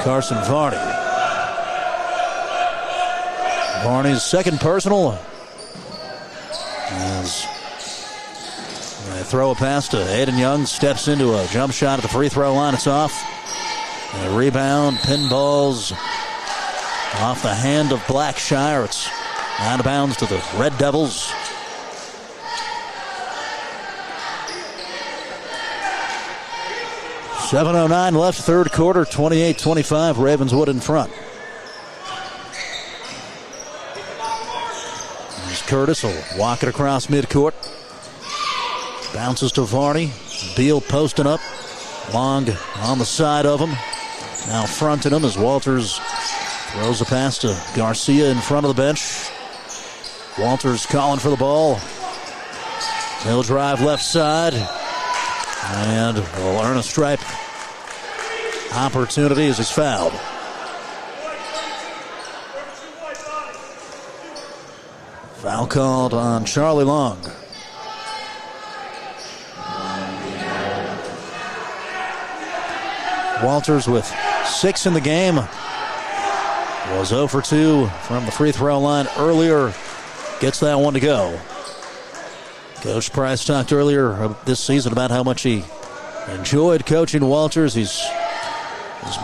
Carson Varney. Varney's second personal, as they throw a pass to Aiden Young, steps into a jump shot at the free throw line. It's off. And a rebound, pinballs off the hand of Blackshire. It's out of bounds to the Red Devils. 7:09 left, third quarter, 28-25, Ravenswood in front. Here's Curtis will walk it across midcourt. Bounces to Varney. Beal posting up. Long on the side of him. Now fronting him as Walters throws a pass to Garcia in front of the bench. Walters calling for the ball. He'll drive left side. And will earn a stripe opportunity as he's fouled. Foul called on Charlie Long. Walters with 6 in the game. Was 0 for 2 from the free throw line earlier. Gets that one to go. Coach Price talked earlier this season about how much he enjoyed coaching Walters. He's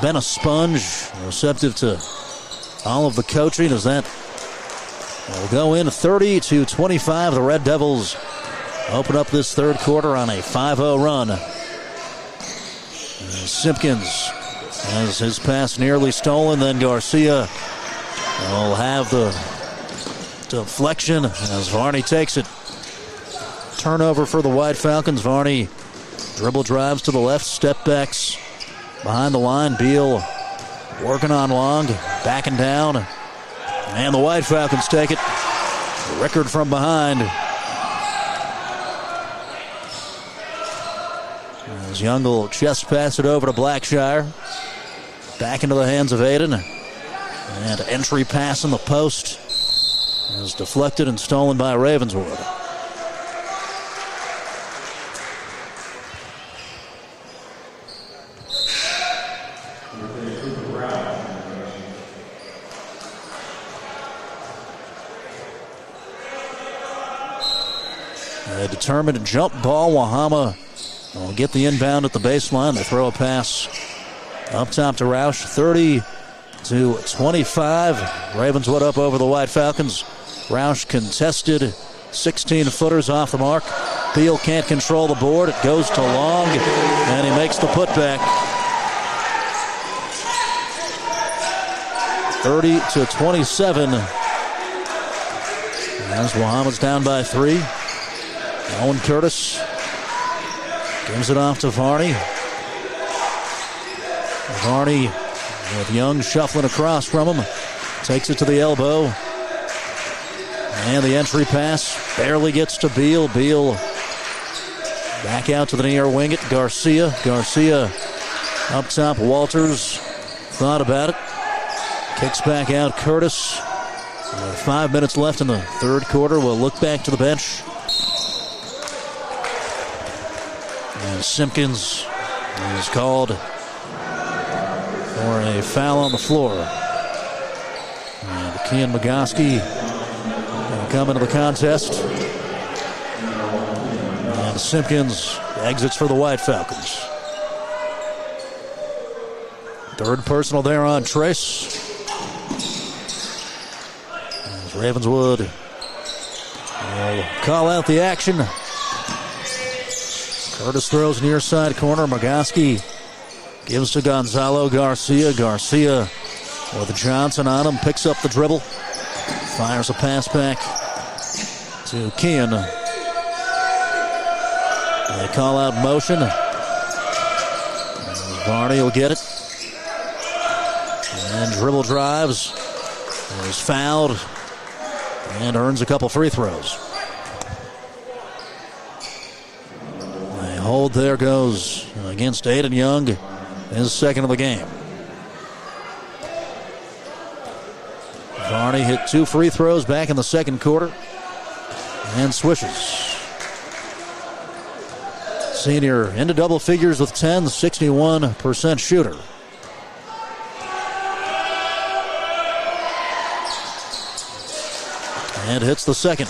been a sponge, receptive to all of the coaching. As that will go in 30-25. The Red Devils open up this third quarter on a 5-0 run. Simpkins has his pass nearly stolen. Then Garcia will have the deflection as Varney takes it. Turnover for the White Falcons. Varney dribble drives to the left, step backs behind the line. Beal working on Long, backing down. And the White Falcons take it. Rickard from behind. As Young will chest pass it over to Blackshire. Back into the hands of Aiden. And entry pass in the post is deflected and stolen by Ravenswood. A determined jump ball. Wahama will get the inbound at the baseline. They throw a pass up top to Roush. 30-25. Ravenswood up over the White Falcons. Roush contested. 16-footers off the mark. Beal can't control the board. It goes to Long, and he makes the putback. 30-27. As Wahama's down by 3. Owen Curtis gives it off to Varney. Varney with Young shuffling across from him. Takes it to the elbow. And the entry pass barely gets to Beal. Beal back out to the near wing at Garcia. Garcia up top. Walters thought about it. Kicks back out Curtis. 5 minutes left in the third quarter. We'll look back to the bench. And Simpkins is called for a foul on the floor. And Kean Magoski going to come into the contest. And Simpkins exits for the White Falcons. Third personal there on Trace. As Ravenswood will call out the action. Curtis throws near side corner. Magoski gives to Gonzalo Garcia. Garcia with Johnson on him. Picks up the dribble. Fires a pass back to Kean. They call out motion. Varney will get it. And dribble drives. Is fouled. And earns a couple free throws. Hold there goes against Aiden Young, his second of the game. Varney hit 2 free throws back in the second quarter and swishes. Senior into double figures with 10, 61% shooter. And hits the second.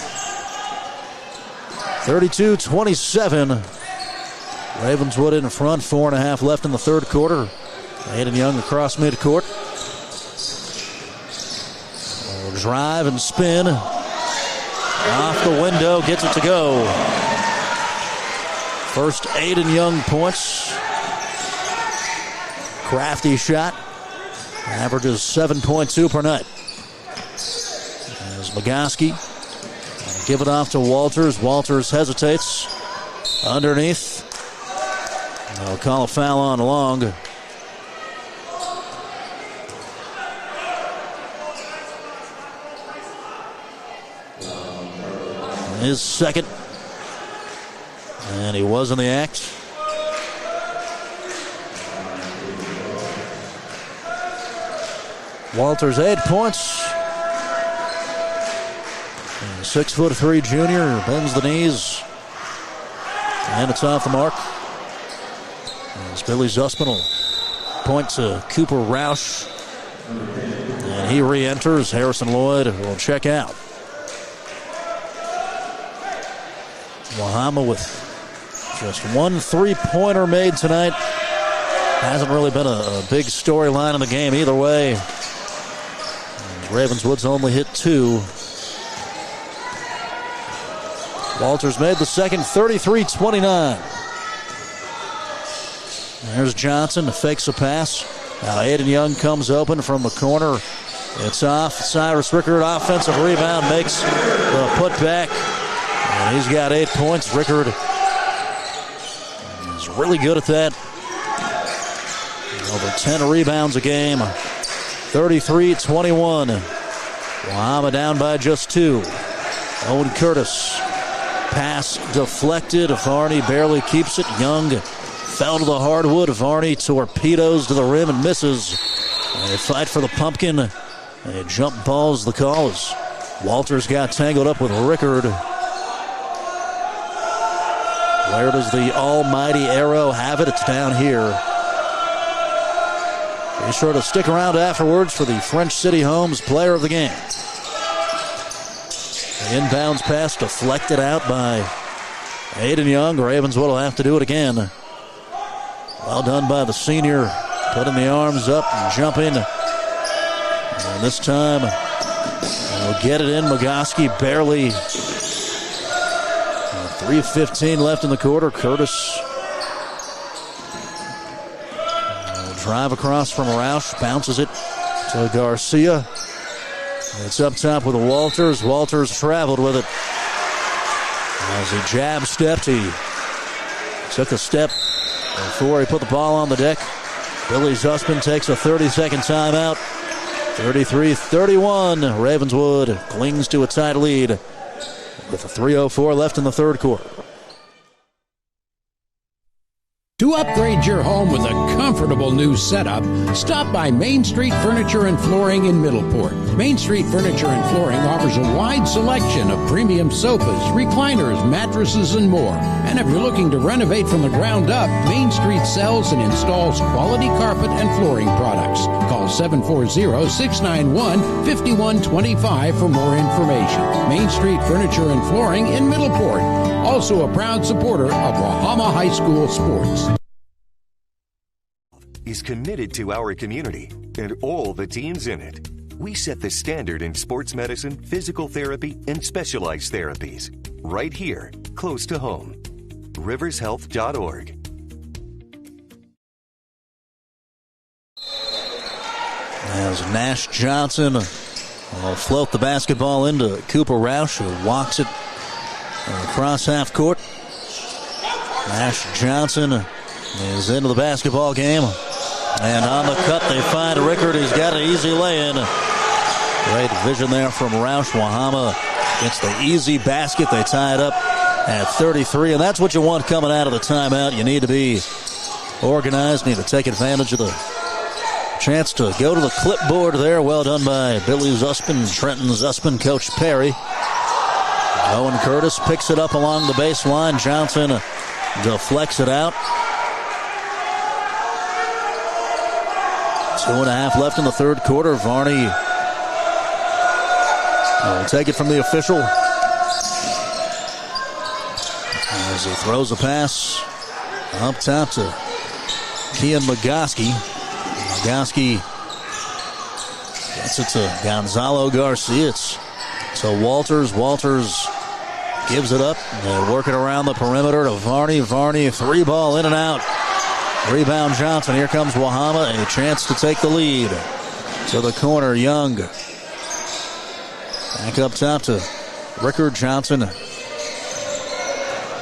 32-27. Ravenswood in front, 4.5 left in the third quarter. Aiden Young across midcourt. Drive and spin. Off the window, gets it to go. First Aiden Young points. Crafty shot. Averages 7.2 per night. As Magoski give it off to Walters. Walters hesitates. Underneath. They'll call a foul on Long. His second. And he was in the act. Walters 8 points. 6'3" junior bends the knees. And it's off the mark. As Billy Zussman will point to Cooper Roush. And he re-enters. Harrison Lloyd will check out. Wahama with just one 3-pointer made tonight. Hasn't really been a big storyline in the game either way. Ravenswood's only hit 2. Walters made the second, 33-29. There's Johnson, fakes a pass. Now Aiden Young comes open from the corner. It's off. Cyrus Rickard, offensive rebound, makes the putback. And he's got 8 points. Rickard is really good at that. Over 10 rebounds a game. 33-21. Wahama down by just 2. Owen Curtis. Pass deflected. Varney barely keeps it. Young fell to the hardwood. Varney torpedoes to the rim and misses. They fight for the pumpkin. A jump ball's the call as Walters got tangled up with Rickard. Where does the almighty arrow have it? It's down here. Be sure to stick around afterwards for the French City Homes player of the game. The inbounds pass deflected out by Aiden Young. Ravenswood will have to do it again. Well done by the senior. Putting the arms up and jumping. And this time, he'll get it in. Magoski barely. 3:15 left in the quarter. Curtis will drive across from Roush. Bounces it to Garcia. It's up top with Walters. Walters traveled with it. As he jab stepped, he took a step before he put the ball on the deck. Billy Zussman takes a 30-second timeout. 33-31. Ravenswood clings to a tight lead with a 3:04 left in the third quarter. To upgrade your home with a comfortable new setup, stop by Main Street Furniture and Flooring in Middleport. Main Street Furniture and Flooring offers a wide selection of premium sofas, recliners, mattresses, and more. And if you're looking to renovate from the ground up, Main Street sells and installs quality carpet and flooring products. Call 740-691-5125 for more information. Main Street Furniture and Flooring in Middleport. Also a proud supporter of Wahama High School sports. Is committed to our community and all the teams in it. We set the standard in sports medicine, physical therapy, and specialized therapies. Right here, close to home. RiversHealth.org. As Nash Johnson will float the basketball into Cooper Roush, who walks it across half court. Nash Johnson is into the basketball game. And on the cut, they find Rickard. He's got an easy lay-in. Great vision there from Roush. Wahama gets the easy basket. They tie it up at 33, and that's what you want coming out of the timeout. You need to be organized, need to take advantage of the chance to go to the clipboard there. Well done by Billy Zussman, Trenton Zussman, Coach Perry. Owen Curtis picks it up along the baseline. Johnson deflects it out. 2.5 left in the third quarter. Varney will take it from the official as he throws a pass up top to Kian Magoski. Magoski gets it to Gonzalo Garcia. It's to Walters. Walters gives it up. They work it around the perimeter to Varney. Varney, 3-ball in and out. Rebound Johnson. Here comes Wahama. A chance to take the lead. To the corner, Young. Back up top to Rickard Johnson.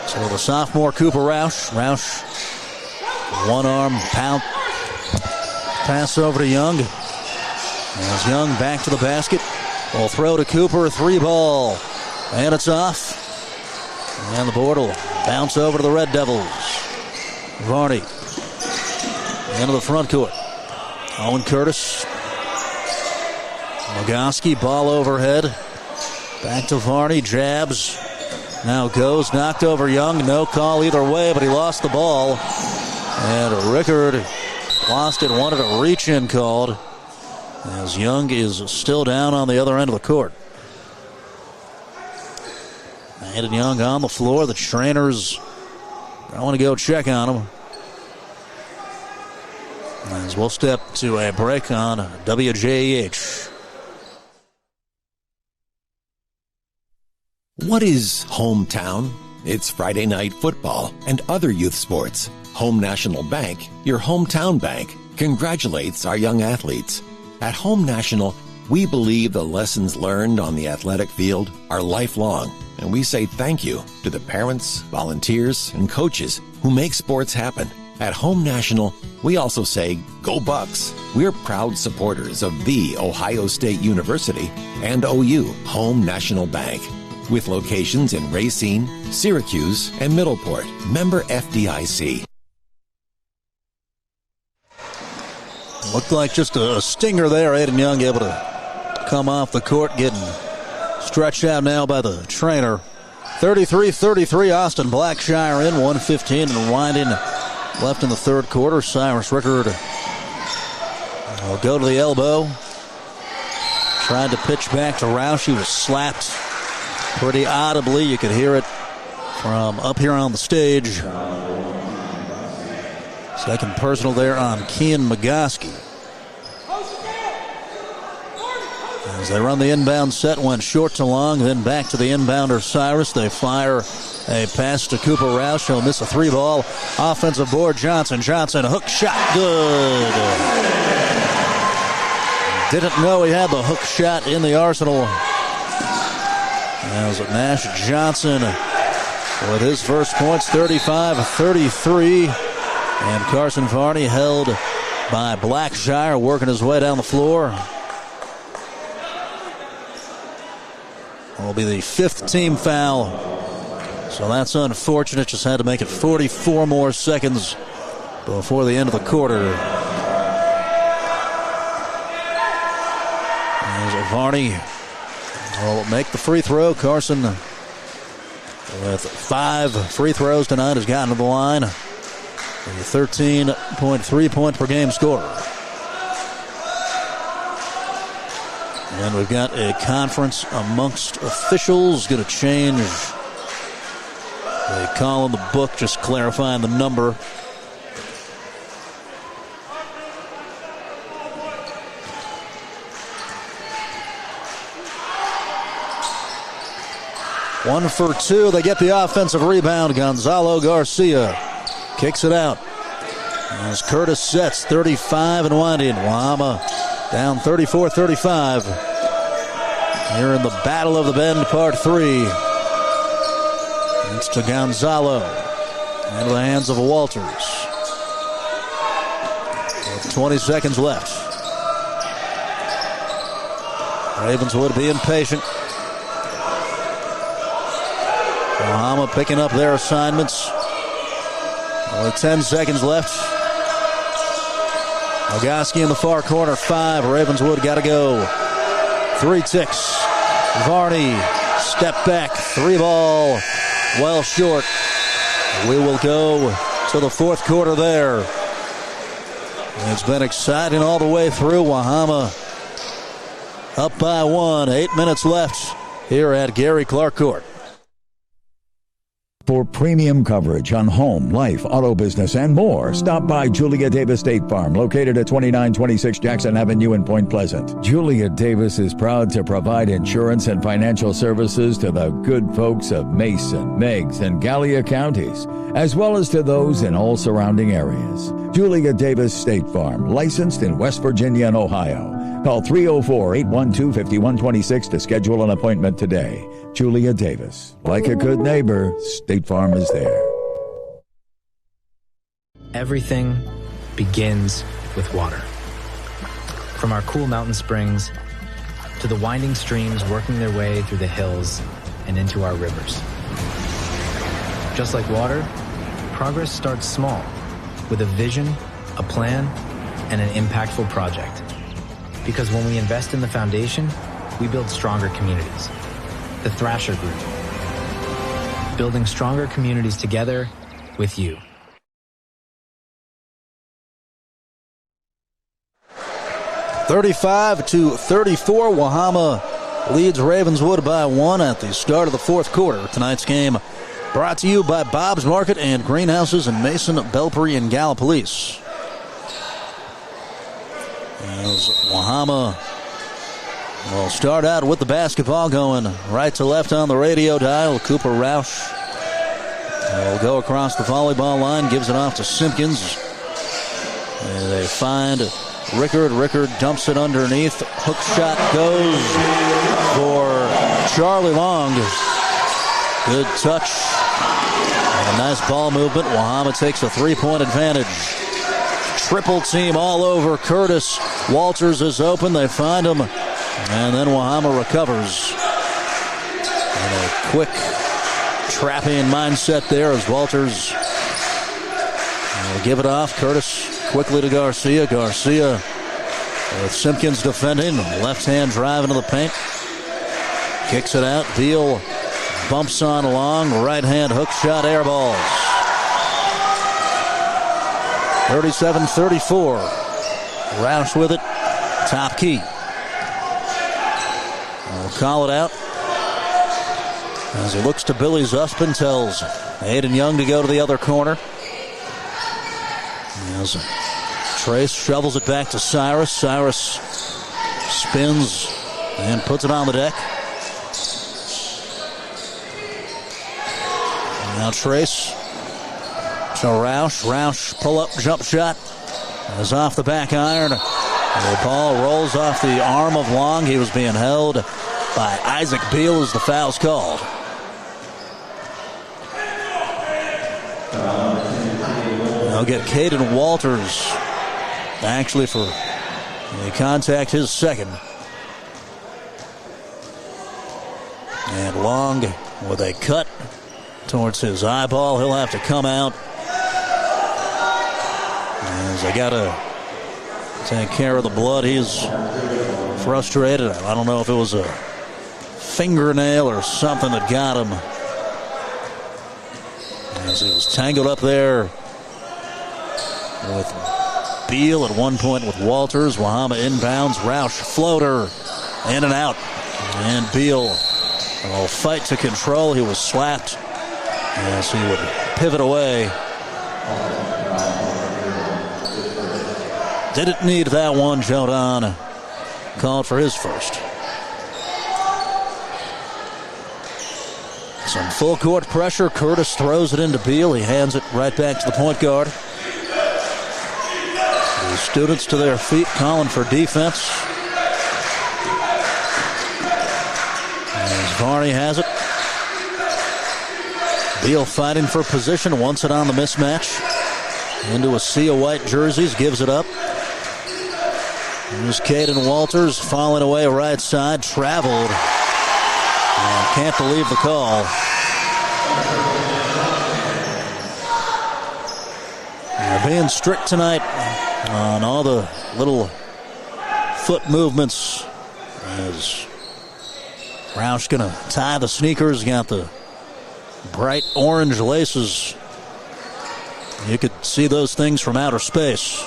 So the sophomore Cooper Roush. Roush, one arm pound. Pass over to Young. As Young back to the basket. Will throw to Cooper. 3-ball. And it's off. And the board will bounce over to the Red Devils. Varney. Into the front court. Owen Curtis. Mogoski, ball overhead. Back to Varney. Jabs. Now goes. Knocked over Young. No call either way, but he lost the ball. And Rickard lost it. Wanted a reach-in called. As Young is still down on the other end of the court. Aiden Young on the floor. The trainers I want to go check on him. As we'll step to a break on WJEH. What is hometown? It's Friday night football and other youth sports. Home National Bank, your hometown bank, congratulates our young athletes. At Home National, we believe the lessons learned on the athletic field are lifelong, and we say thank you to the parents, volunteers, and coaches who make sports happen. At Home National, we also say, go Bucks. We're proud supporters of the Ohio State University and OU, Home National Bank, with locations in Racine, Syracuse, and Middleport. Member FDIC. Looked like just a stinger there. Aiden Young able to come off the court, getting stretched out now by the trainer. 33-33, Austin Blackshire in, 1:15 and winding left in the third quarter. Cyrus Rickard will go to the elbow. Tried to pitch back to Roush. He was slapped pretty audibly. You could hear it from up here on the stage. Second personal there on Kean Mogoski. As they run the inbound set, went short to long, then back to the inbounder Cyrus. They fire a pass to Cooper Roush. He'll miss a 3-ball. Offensive board, Johnson. Johnson, hook shot, good. Didn't know he had the hook shot in the arsenal. As Nash Johnson with his first points, 35-33. And Carson Varney held by Blackshire, working his way down the floor. Will be the 5th team foul. So that's unfortunate. Just had to make it 44 more seconds before the end of the quarter. As Varney will make the free throw. Carson, with 5 free throws tonight, has gotten to the line. A 13.3 point per game scorer. And we've got a conference amongst officials. Going to change the call in the book, just clarifying the number. One for 2. They get the offensive rebound. Gonzalo Garcia kicks it out. As Curtis sets, 35 and winding. Wahama down 34-35. Here in the Battle of the Bend, Part 3. It's to Gonzalo. Into the hands of Walters. With 20 seconds left. Ravenswood being patient. Wahama picking up their assignments. Only 10 seconds left. Mogoski in the far corner, 5. Ravenswood got to go. 3 ticks. Varney, step back, 3-ball, well short. We will go to the fourth quarter there. It's been exciting all the way through. Wahama up by 1. 8 minutes left here at Gary Clark Court. For premium coverage on home, life, auto, business, and more, stop by Julia Davis State Farm, located at 2926 Jackson Avenue in Point Pleasant. Julia Davis is proud to provide insurance and financial services to the good folks of Mason, Meigs, and Gallia counties, as well as to those in all surrounding areas. Julia Davis State Farm, licensed in West Virginia and Ohio. Call 304-812-5126 to schedule an appointment today. Julia Davis. Like a good neighbor, State Farm is there. Everything begins with water. From our cool mountain springs to the winding streams working their way through the hills and into our rivers. Just like water, progress starts small, with a vision, a plan, and an impactful project. Because when we invest in the foundation, we build stronger communities. The Thrasher Group. Building stronger communities together with you. (35-34), Wahama leads Ravenswood by 1 at the start of the fourth quarter. Tonight's game brought to you by Bob's Market and Greenhouses in Mason, Belpre, and Gallipolis. As Wahama will start out with the basketball, going right to left on the radio dial. Cooper Roush will go across the volleyball line, gives it off to Simpkins. And they find Rickard. Rickard dumps it underneath. Hook shot goes for Charlie Long. Good touch. And a nice ball movement. Wahama takes a three-point advantage. Triple team all over Curtis. Walters is open. They find him. And then Wahama recovers. And a quick trapping mindset there as Walters will give it off. Curtis quickly to Garcia. Garcia with Simpkins defending. Left hand drive into the paint. Kicks it out. Beal bumps on along. Right hand hook shot, air balls. 37-34. Roush with it. Top key. We'll call it out. As he looks to Billy Zuspin, tells Aiden Young to go to the other corner. As Trace shovels it back to Cyrus. Cyrus spins and puts it on the deck. Now Trace to Roush. Roush pull up jump shot is off the back iron. The ball rolls off the arm of Long. He was being held by Isaac Beal as the foul's called. They'll get Caden Walters actually for the contact, his second. And Long with a cut towards his eyeball. He'll have to come out. As they got to take care of the blood. He's frustrated. I don't know if it was a fingernail or something that got him. As he was tangled up there with Beal at one point with Walters. Wahama inbounds. Roush floater in and out. And Beal will fight to control. He was slapped as he would pivot away. Didn't need that one. Jodan called for his first. Some full court pressure. Curtis throws it into Beal. He hands it right back to the point guard. The students to their feet calling for defense. As Varney has it. Beal fighting for position. Wants it on the mismatch. Into a sea of white jerseys. Gives it up. Here's Caden Walters falling away right side. Traveled. And can't believe the call. They're being strict tonight on all the little foot movements. As Roush going to tie the sneakers. Got the bright orange laces. You could see those things from outer space.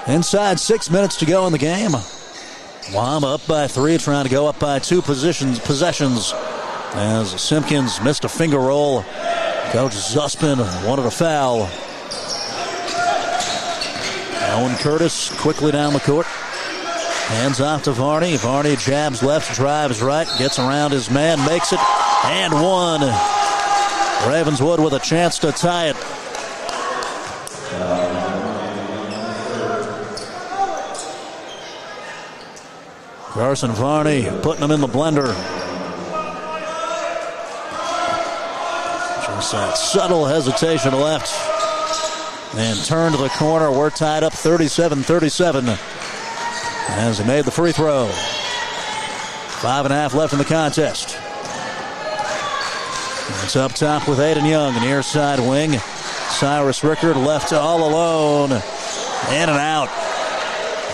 Inside 6 minutes to go in the game. Wahama up by 3, trying to go up by 2 possessions as Simpkins missed a finger roll. Coach Zussman wanted a foul. Owen Curtis quickly down the court. Hands off to Varney. Varney jabs left, drives right, gets around his man, makes it, and one. Ravenswood with a chance to tie it. Carson Varney putting him in the blender. Just that subtle hesitation left. And turned to the corner. We're tied up 37-37 as he made the free throw. 5.5 left in the contest. It's up top with Aiden Young, near side wing. Cyrus Rickard left all alone. In and out.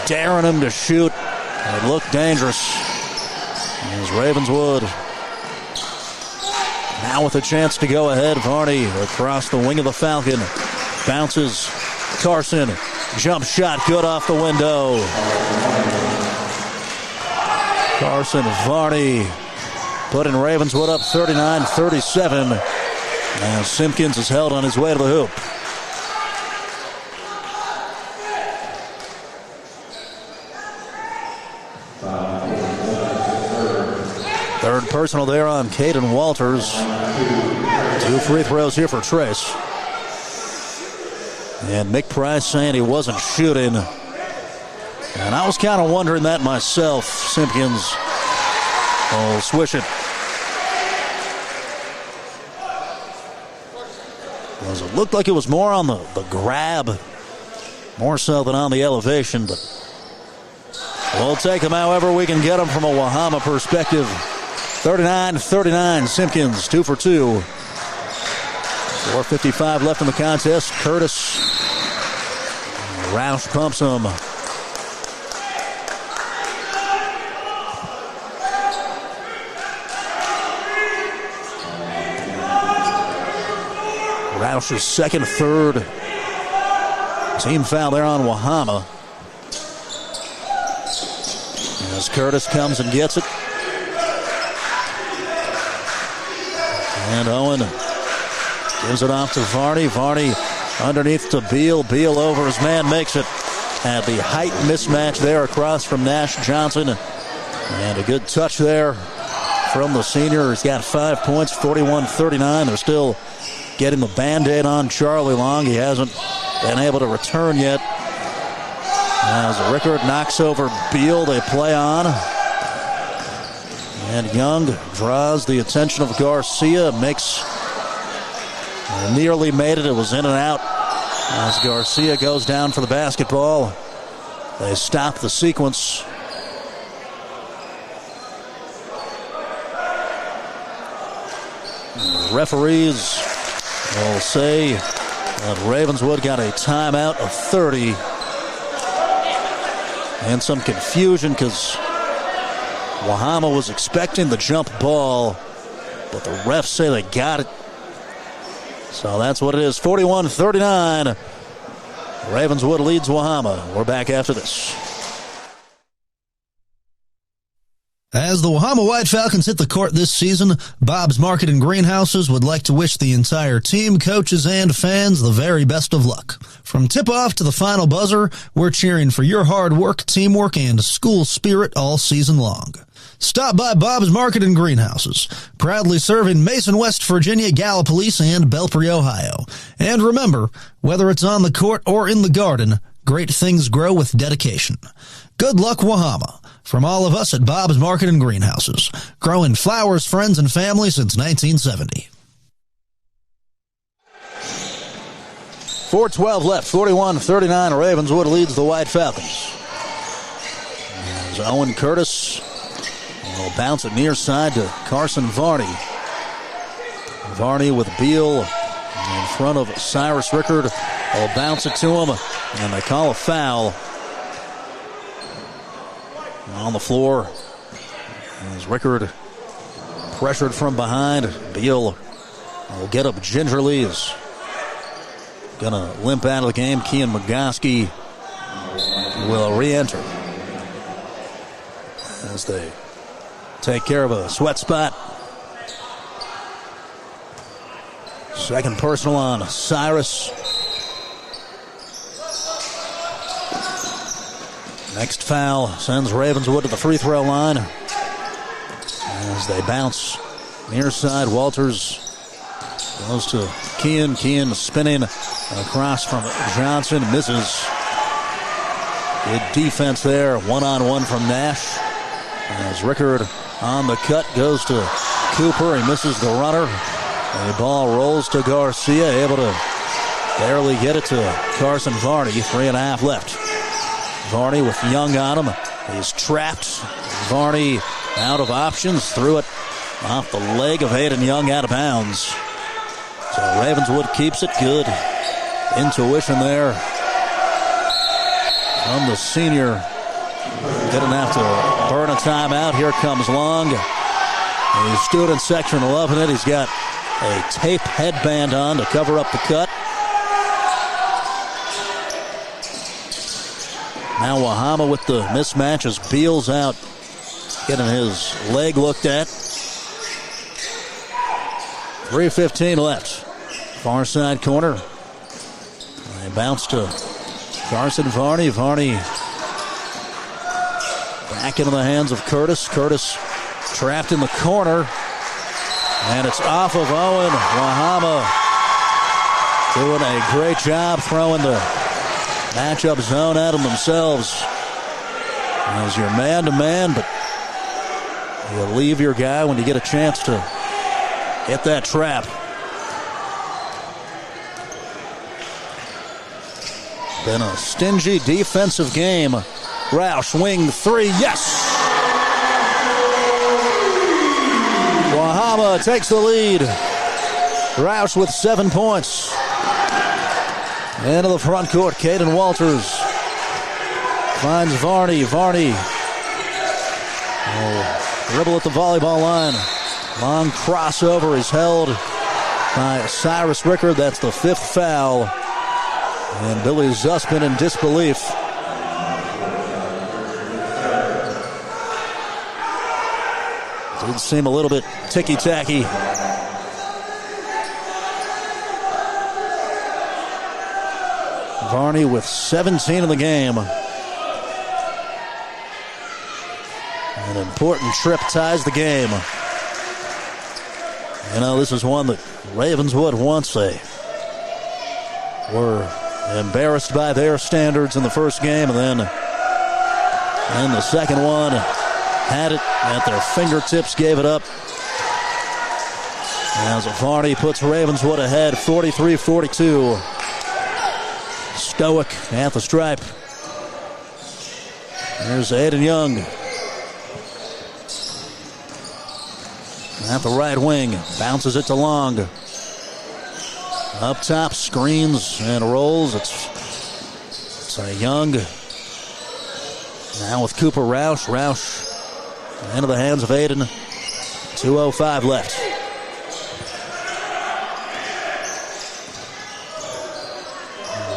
Daring him to shoot. It looked dangerous. As Ravenswood now with a chance to go ahead. Varney across the wing of the Falcon. Bounces. Carson. Jump shot good off the window. Carson Varney putting Ravenswood up 39-37. Now Simpkins is held on his way to the hoop. Third personal there on Caden Walters. 2 free throws here for Trace. And Mick Price saying he wasn't shooting. And I was kind of wondering that myself. Simpkins will swish it. Because it looked like it was more on the grab, more so than on the elevation. But we'll take him however we can get him from a Wahama perspective. 39-39, Simpkins 2 for 2. 4:55 left in the contest. Curtis. Roush pumps him. Roush's second, third team foul there on Wahama. As Curtis comes and gets it. And Owen gives it off to Varney. Varney underneath to Beal. Beal over his man, makes it. Had the height mismatch there across from Nash Johnson. And a good touch there from the senior. He's got 5 points, 41-39. They're still getting the Band-Aid on Charlie Long. He hasn't been able to return yet. As Rickard knocks over Beal, they play on. And Young draws the attention of Garcia, nearly made it. It was in and out as Garcia goes down for the basketball. They stop the sequence. The referees will say that Ravenswood got a timeout of 30. And some confusion because Wahama was expecting the jump ball, but the refs say they got it. So that's what it is. 41-39. Ravenswood leads Wahama. We're back after this. As the Wahama White Falcons hit the court this season, Bob's Market and Greenhouses would like to wish the entire team, coaches, and fans the very best of luck. From tip-off to the final buzzer, we're cheering for your hard work, teamwork, and school spirit all season long. Stop by Bob's Market and Greenhouses, proudly serving Mason, West Virginia, Gallipolis, and Belpre, Ohio. And remember, whether it's on the court or in the garden, great things grow with dedication. Good luck, Wahama. From all of us at Bob's Market and Greenhouses, growing flowers, friends, and family since 1970. 4:12 left, 41-39. Ravenswood leads the White Falcons. As Owen Curtis will bounce it near side to Carson Varney. Varney with Beal in front of Cyrus Rickard. Will bounce it to him, and they call a foul. On the floor as Rickard pressured from behind. Beal will get up gingerly. Is going to limp out of the game. Kean Magoski will re-enter as they take care of a sweat spot. Second personal on Cyrus. Next foul sends Ravenswood to the free throw line. As they bounce near side, Walters goes to Kean. Kean spinning across from Johnson. Misses. Good defense there. One-on-one from Nash. As Rickard on the cut goes to Cooper. He misses the runner. The ball rolls to Garcia. Able to barely get it to Carson Varney. 3.5 left. Varney with Young on him. He's trapped. Varney out of options. Threw it off the leg of Hayden Young out of bounds. So Ravenswood keeps it. Good intuition there from the senior. Didn't have to burn a timeout. Here comes Long. The student section loving it. He's got a tape headband on to cover up the cut. Now Wahama with the mismatch as Beals out, getting his leg looked at. 3:15 left. Far side corner. They bounce to Carson Varney. Varney back into the hands of Curtis. Curtis trapped in the corner. And it's off of Owen. Wahama doing a great job throwing the matchup zone at them themselves. As you're man-to-man, but you leave your guy when you get a chance to hit that trap. Been a stingy defensive game. Roush, wing three, yes! Wahama takes the lead. Roush with 7 points. Into the front court, Caden Walters finds Varney. Varney dribble at the volleyball line. Long crossover is held by Cyrus Rickard. That's the 5th foul. And Billy Zussman in disbelief. Did seem a little bit ticky-tacky. Varney with 17 in the game. An important trip ties the game. You know, this is one that Ravenswood once were embarrassed by their standards in the first game, and then in the second one had it at their fingertips, gave it up. As Varney puts Ravenswood ahead 43-42. Stoic at the stripe. There's Aiden Young at the right wing. Bounces it to Long. Up top, screens and rolls. It's a Young. Now with Cooper Roush. Roush into the hands of Aiden. 2:05 left.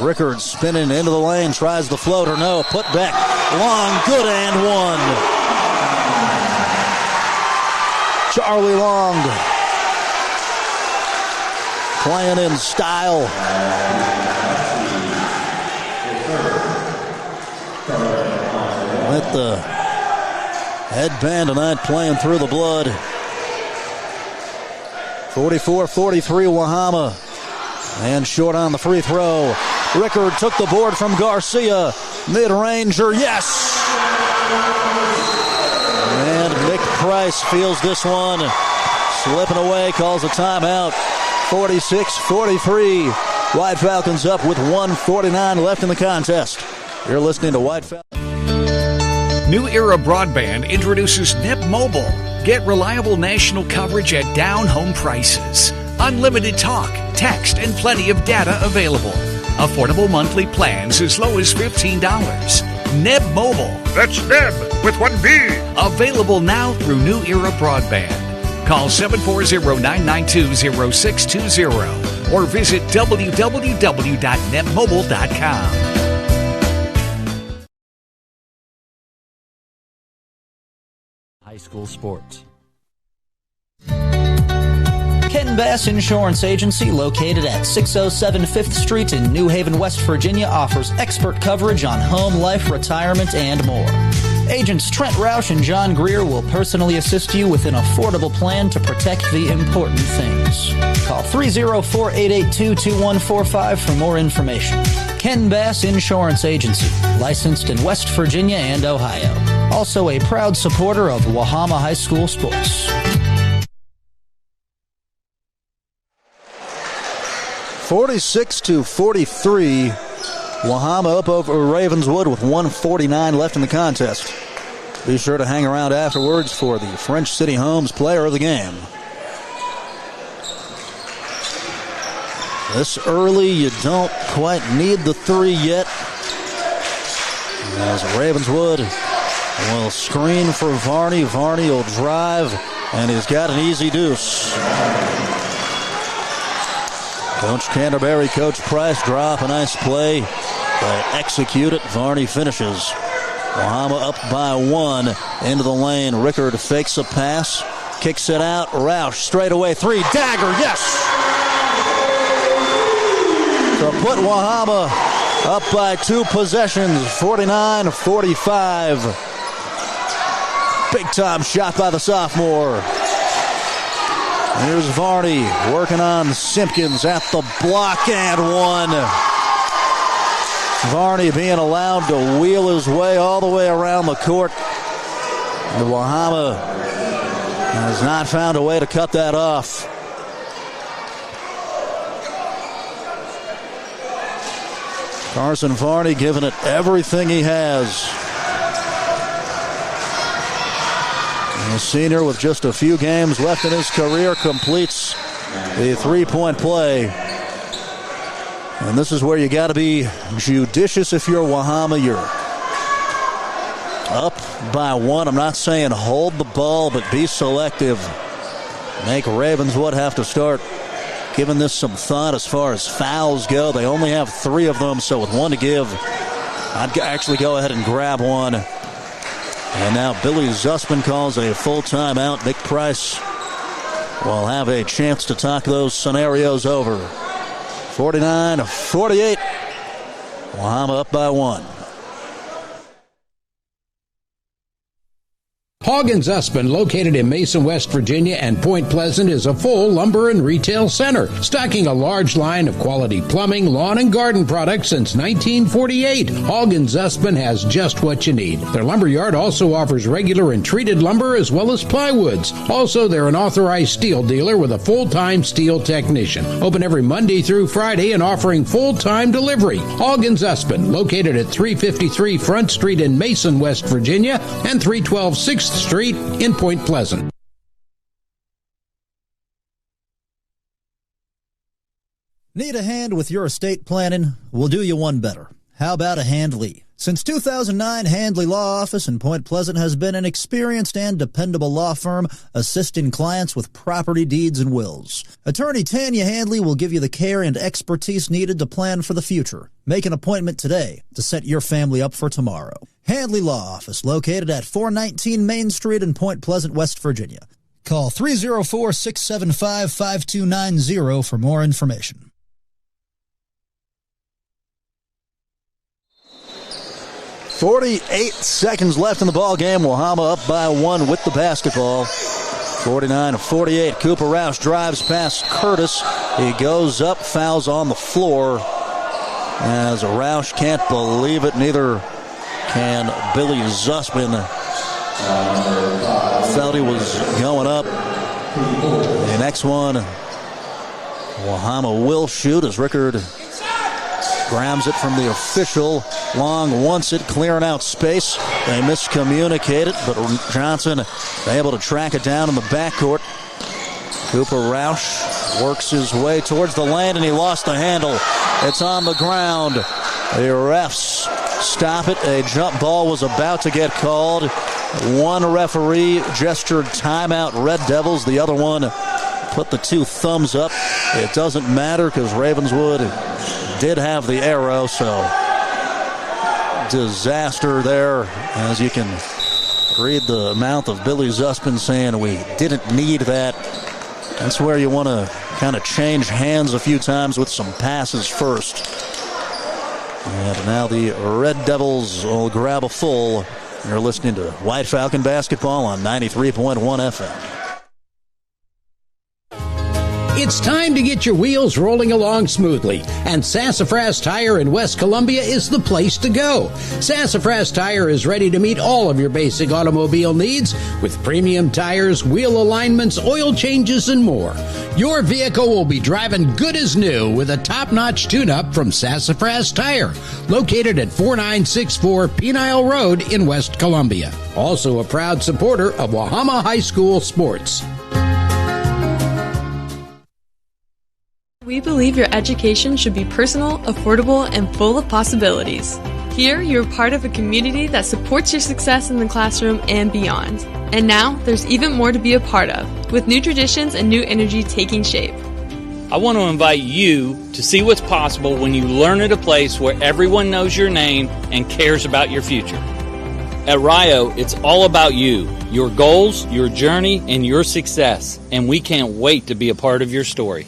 Rickard spinning into the lane, tries the floater, no, put back, Long, good and one. Charlie Long playing in style. With the headband tonight, playing through the blood. 44-43 Wahama. And short on the free throw. Rickard took the board from Garcia. Mid-ranger, yes! And Nick Price feels this one. Slipping away, calls a timeout. 46-43. White Falcons up with 1:49 left in the contest. You're listening to White Falcons. New Era Broadband introduces NIP Mobile. Get reliable national coverage at down home prices. Unlimited talk, text, and plenty of data available. Affordable monthly plans as low as $15. NEB Mobile. That's NEB with one B. Available now through New Era Broadband. Call 740-992-0620 or visit www.netmobile.com. High school sports. Kenton Ken Bass Insurance Agency, located at 607 5th Street in New Haven, West Virginia, offers expert coverage on home, life, retirement, and more. Agents Trent Roush and John Greer will personally assist you with an affordable plan to protect the important things. Call 304-882-2145 for more information. Ken Bass Insurance Agency, licensed in West Virginia and Ohio. Also a proud supporter of Wahama High School sports. 46-43, Wahama up over Ravenswood with 1:49 left in the contest. Be sure to hang around afterwards for the French City Homes Player of the Game. This early, you don't quite need the three yet, as Ravenswood will screen for Varney. Varney will drive, and he's got an easy deuce. Coach Canterbury, Coach Price drop a nice play. They execute it. Varney finishes. Wahama up by one into the lane. Rickard fakes a pass, kicks it out. Roush straight away. Three, dagger, yes! To put Wahama up by two possessions, 49-45. Big time shot by the sophomore. Here's Varney working on Simpkins at the block and one. Varney being allowed to wheel his way all the way around the court. The Wahama has not found a way to cut that off. Carson Varney giving it everything he has. The senior, with just a few games left in his career, completes the three-point play. And this is where you got to be judicious if you're Wahama. You're up by one. I'm not saying hold the ball, but be selective. Make Ravenswood have to start giving this some thought as far as fouls go. They only have three of them, so with one to give, I'd actually go ahead and grab one. And now Billy Zussman calls a full timeout. Nick Price will have a chance to talk those scenarios over. 49-48. Wahama up by one. Hoggins Usman, located in Mason, West Virginia and Point Pleasant, is a full lumber and retail center, stocking a large line of quality plumbing, lawn, and garden products since 1948. Hoggins Usman has just what you need. Their lumber yard also offers regular and treated lumber as well as plywoods. Also, they're an authorized steel dealer with a full-time steel technician. Open every Monday through Friday and offering full-time delivery. Hoggins Usman, located at 353 Front Street in Mason, West Virginia, and 312 6th Street in Point Pleasant. Need a hand with your estate planning? We'll do you one better. How about a Handley? Since 2009, Handley Law Office in Point Pleasant has been an experienced and dependable law firm assisting clients with property deeds and wills. Attorney Tanya Handley will give you the care and expertise needed to plan for the future. Make an appointment today to set your family up for tomorrow. Handley Law Office, located at 419 Main Street in Point Pleasant, West Virginia. Call 304-675-5290 for more information. 48 seconds left in the ball game. Wahama up by one with the basketball. 49-48. Cooper Roush drives past Curtis. He goes up, fouls on the floor. As Roush can't believe it, neither can Billy Zussman. Felt he was going up. The next one, Wahama will shoot as Rickard grabs it from the official. Long wants it, clearing out space. They miscommunicate it, but Johnson able to track it down in the backcourt. Cooper Roush works his way towards the lane, and he lost the handle. It's on the ground. The refs stop it. A jump ball was about to get called. One referee gestured timeout, Red Devils. The other one put the two thumbs up. It doesn't matter because Ravenswood did have the arrow, so disaster there, as you can read the mouth of Billy Zussman saying we didn't need that. That's where you want to kind of change hands a few times with some passes first. And now the Red Devils will grab a full. You're listening to White Falcon basketball on 93.1 FM. It's time to get your wheels rolling along smoothly, and Sassafras Tire in West Columbia is the place to go. Sassafras Tire is ready to meet all of your basic automobile needs with premium tires, wheel alignments, oil changes, and more. Your vehicle will be driving good as new with a top-notch tune-up from Sassafras Tire, located at 4964 Penile Road in West Columbia. Also a proud supporter of Wahama High School sports. We believe your education should be personal, affordable, and full of possibilities. Here, you're part of a community that supports your success in the classroom and beyond. And now, there's even more to be a part of, with new traditions and new energy taking shape. I want to invite you to see what's possible when you learn at a place where everyone knows your name and cares about your future. At Rio, it's all about you, your goals, your journey, and your success. And we can't wait to be a part of your story.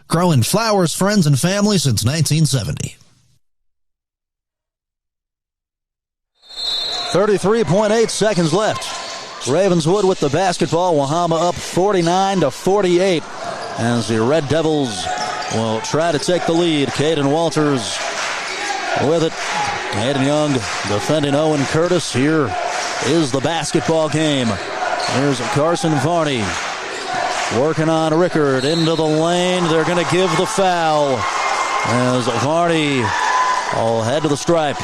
Growing flowers, friends, and family since 1970. 33.8 seconds left. Ravenswood with the basketball. Wahama up 49-48 as the Red Devils will try to take the lead. Caden Walters with it. Hayden Young defending Owen Curtis. Here is the basketball game. Here's Carson Varney. Working on Rickard into the lane. They're going to give the foul as Varney will head to the stripe.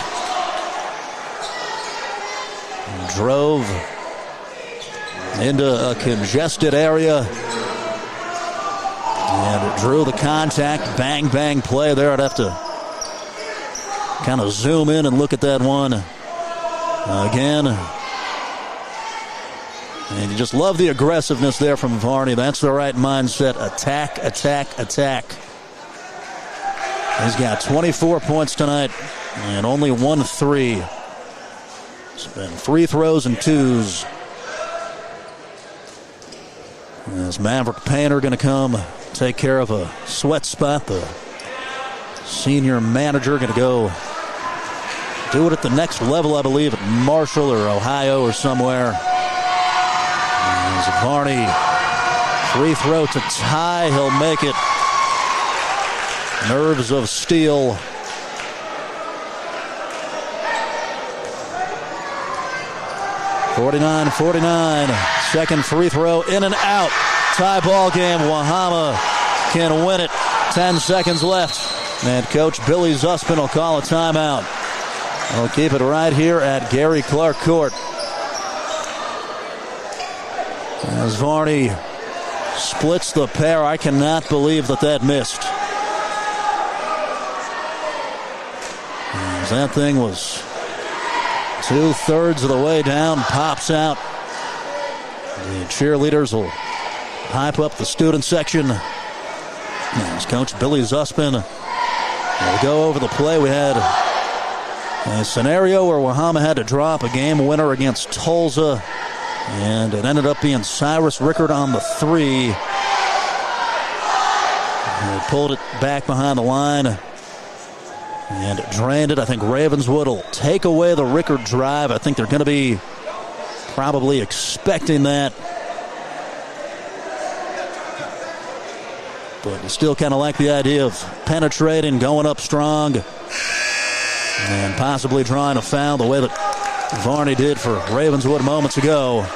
Drove into a congested area and drew the contact. Bang, bang play there. I'd have to kind of zoom in and look at that one again. And you just love the aggressiveness there from Varney. That's the right mindset. Attack, attack, attack. He's got 24 points tonight and only 1 3. It's been free throws and twos. As Maverick Painter going to come take care of a sweat spot. The senior manager going to go do it at the next level, I believe, at Marshall or Ohio or somewhere. As Varney, free throw to tie, he'll make it. Nerves of steel. .49-49. Second free throw in and out. Tie ball game. Wahama can win it. 10 seconds left. And Coach Billy Zussman will call a timeout. We'll keep it right here at Gary Clark Court. As Varney splits the pair, I cannot believe that missed. As that thing was 2/3 of the way down, pops out. The cheerleaders will hype up the student section. As Coach Billy Zussman will go over the play. We had a scenario where Wahama had to drop a game winner against Tulsa. And it ended up being Cyrus Rickard on the 3. He pulled it back behind the line and drained it. I think Ravenswood will take away the Rickard drive. I think they're going to be probably expecting that. But you still kind of like the idea of penetrating, going up strong, and possibly drawing a foul the way that Varney did for Ravenswood moments ago.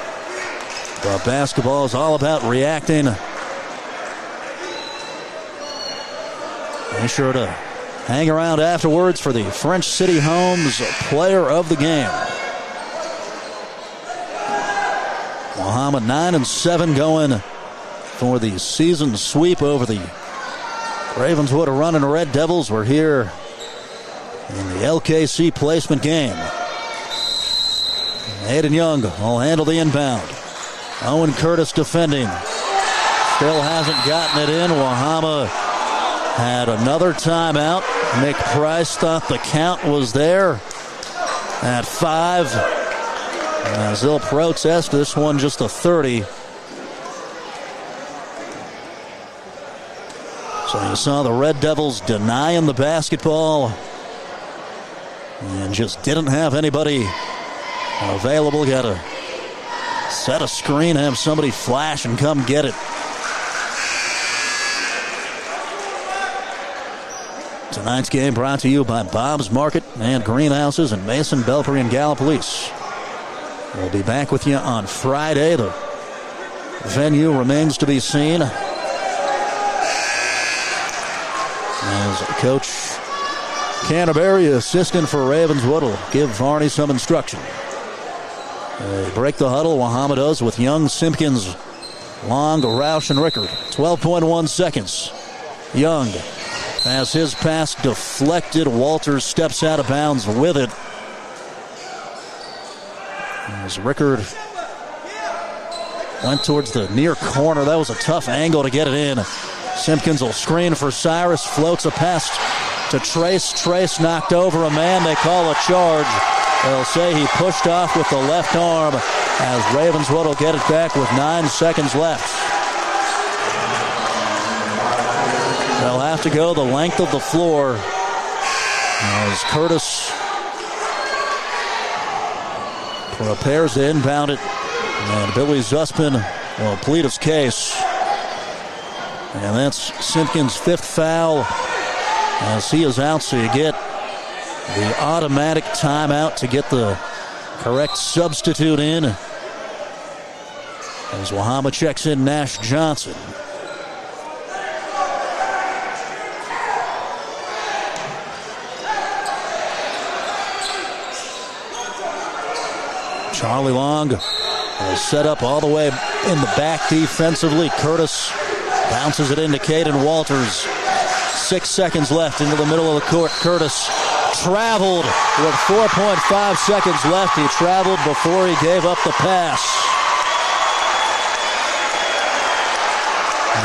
But basketball is all about reacting. Be sure to hang around afterwards for the French City Homes Player of the Game. Wahama 9-7 going for the season sweep over the Ravenswood running Red Devils. We're here in the LKC placement game. Hayden Young will handle the inbound. Owen Curtis defending. Still hasn't gotten it in. Wahama had another timeout. Nick Price thought the count was there at 5. As they'll protest, this one just a 30. So you saw the Red Devils denying the basketball and just didn't have anybody available. Got to set a screen, have somebody flash and come get it. Tonight's game brought to you by Bob's Market and Greenhouses in Mason, Belpre, and Gallipolis. We'll be back with you on Friday. The venue remains to be seen. As Coach Canterbury, assistant for Ravenswood, will give Varney some instruction. They break the huddle. Wahama does with Young, Simpkins, Long, Roush, and Rickard. 12.1 seconds. Young has his pass deflected. Walters steps out of bounds with it. As Rickard went towards the near corner. That was a tough angle to get it in. Simpkins will screen for Cyrus, floats a pass to Trace. Trace knocked over a man. They call a charge. They'll say he pushed off with the left arm as Ravenswood will get it back with 9 seconds left. They'll have to go the length of the floor as Curtis prepares to inbound it. And Billy Zuspin will plead his case. And that's Simpkins' 5th foul as he is out, so you get the automatic timeout to get the correct substitute in. As Wahama checks in Nash Johnson. Charlie Long will set up all the way in the back defensively. Curtis bounces it into Caden Walters. 6 seconds left into the middle of the court. Curtis traveled with 4.5 seconds left. He traveled before he gave up the pass.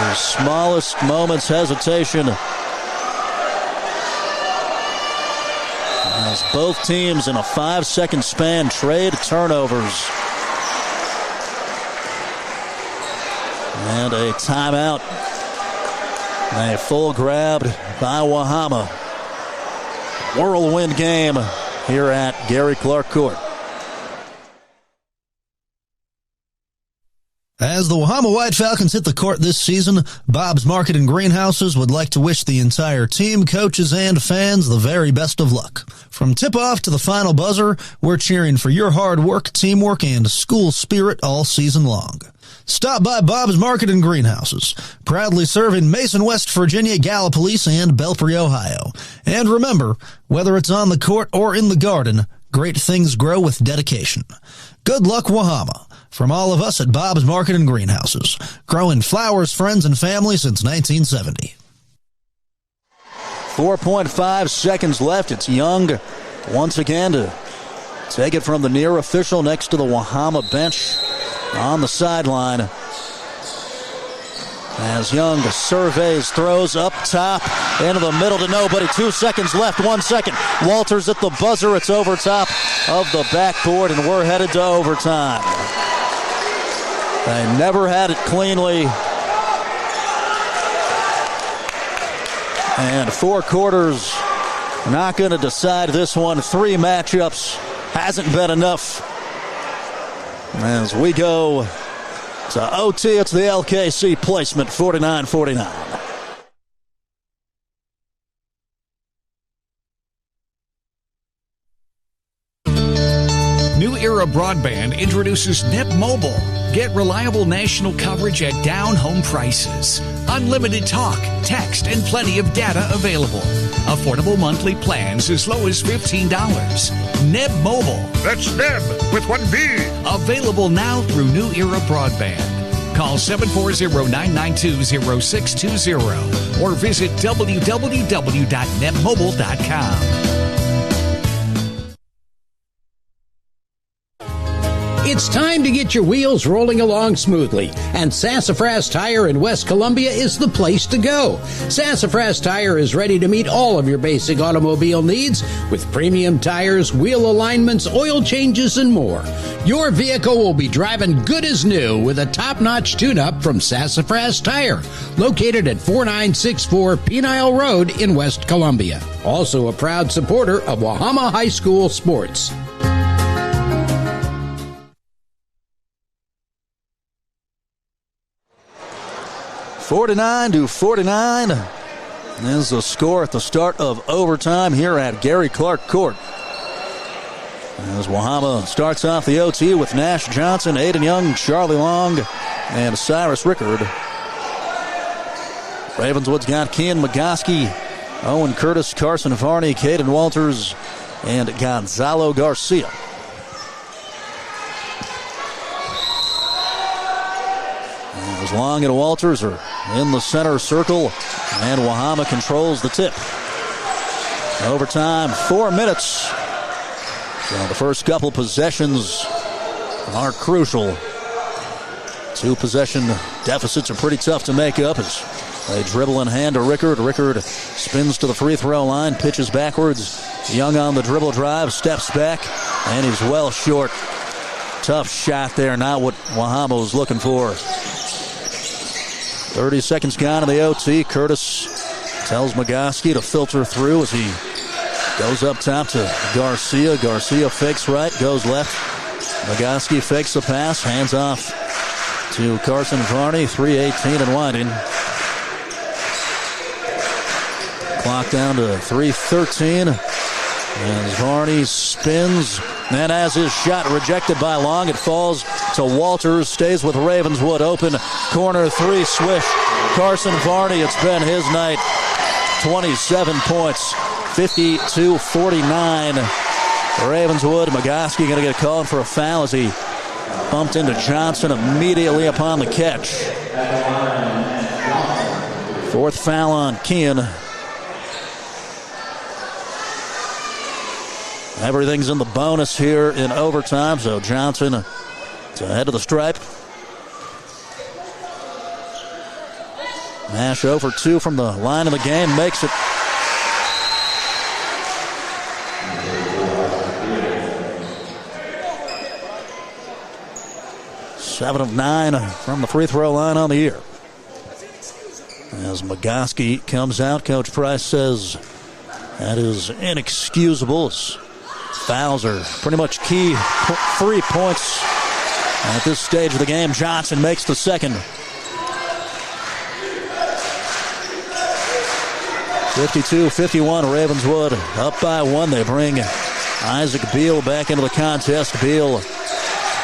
His smallest moment's hesitation. As both teams in a 5-second span trade turnovers. And a timeout. A full grab by Wahama. Whirlwind game here at Gary Clark Court. As the Wahama White Falcons hit the court this season, Bob's Market and Greenhouses would like to wish the entire team, coaches, and fans the very best of luck. From tip-off to the final buzzer, we're cheering for your hard work, teamwork, and school spirit all season long. Stop by Bob's Market and Greenhouses, proudly serving Mason, West Virginia, Gallipolis, and Belpre, Ohio. And remember, whether it's on the court or in the garden, great things grow with dedication. Good luck, Wahama. From all of us at Bob's Market and Greenhouses, growing flowers, friends, and family since 1970. 4.5 seconds left. It's Young once again to take it from the near official next to the Wahama bench on the sideline. As Young surveys, throws up top, into the middle to nobody. 2 seconds left, 1 second. Walters at the buzzer. It's over top of the backboard, and we're headed to overtime. They never had it cleanly. And 4 quarters not going to decide this one. 3 matchups hasn't been enough. As we go to OT, it's the LKC placement, 49-49. New Era Broadband introduces Net Mobile. Get reliable national coverage at down home prices. Unlimited talk, text, and plenty of data available. Affordable monthly plans as low as $15. Neb Mobile. That's Neb with 1 B. Available now through New Era Broadband. Call 740-992-0620 or visit www.netmobile.com. It's time to get your wheels rolling along smoothly, and Sassafras Tire in West Columbia is the place to go. Sassafras Tire is ready to meet all of your basic automobile needs with premium tires, wheel alignments, oil changes, and more. Your vehicle will be driving good as new with a top-notch tune-up from Sassafras Tire, located at 4964 Penile Road in West Columbia. Also a proud supporter of Wahama High School sports. (49-49) is the score at the start of overtime here at Gary Clark Court. As Wahama starts off the OT with Nash Johnson, Aiden Young, Charlie Long, and Cyrus Rickard. Ravenswood's got Ken McGoskey, Owen Curtis, Carson Varney, Caden Walters, and Gonzalo Garcia. As Long and Walters are in the center circle, and Wahama controls the tip. Overtime, 4 minutes. So the first couple possessions are crucial. 2 possession deficits are pretty tough to make up as they dribble in hand to Rickard. Rickard spins to the free throw line, pitches backwards. Young on the dribble drive, steps back, and he's well short. Tough shot there, not what Wahama was looking for. 30 seconds gone in the OT. Curtis tells McGoskey to filter through as he goes up top to Garcia. Garcia fakes right, goes left. McGoskey fakes the pass, hands off to Carson Varney. 3:18 and winding. Clock down to 3:13. As Varney spins, and as his shot rejected by Long, it falls to Walters. Stays with Ravenswood. Open corner 3 swish. Carson Varney, it's been his night. 27 points. 52-49. Ravenswood. McGoskey going to get called for a foul as he bumped into Johnson immediately upon the catch. 4th foul on Kean. Everything's in the bonus here in overtime, so Johnson is ahead of the stripe. Nash 0 for 2 from the line of the game, makes it. Seven of 9 from the free throw line on the year. As McGoskey comes out, Coach Price says that is inexcusable. Fouls are pretty much key 3 points at this stage of the game. Johnson makes the second. 52-51, Ravenswood up by 1. They bring Isaac Beal back into the contest. Beal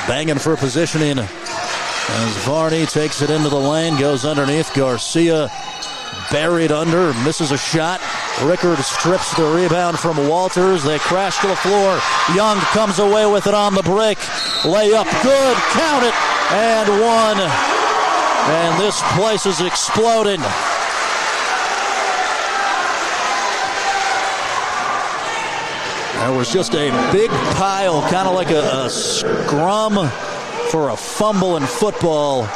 banging for positioning as Varney takes it into the lane, goes underneath. Garcia buried under, misses a shot. Rickard strips the rebound from Walters. They crash to the floor. Young comes away with it on the break. Layup, good, count it, and 1. And this place is exploding. There was just a big pile, kind of like a scrum for a fumble in football.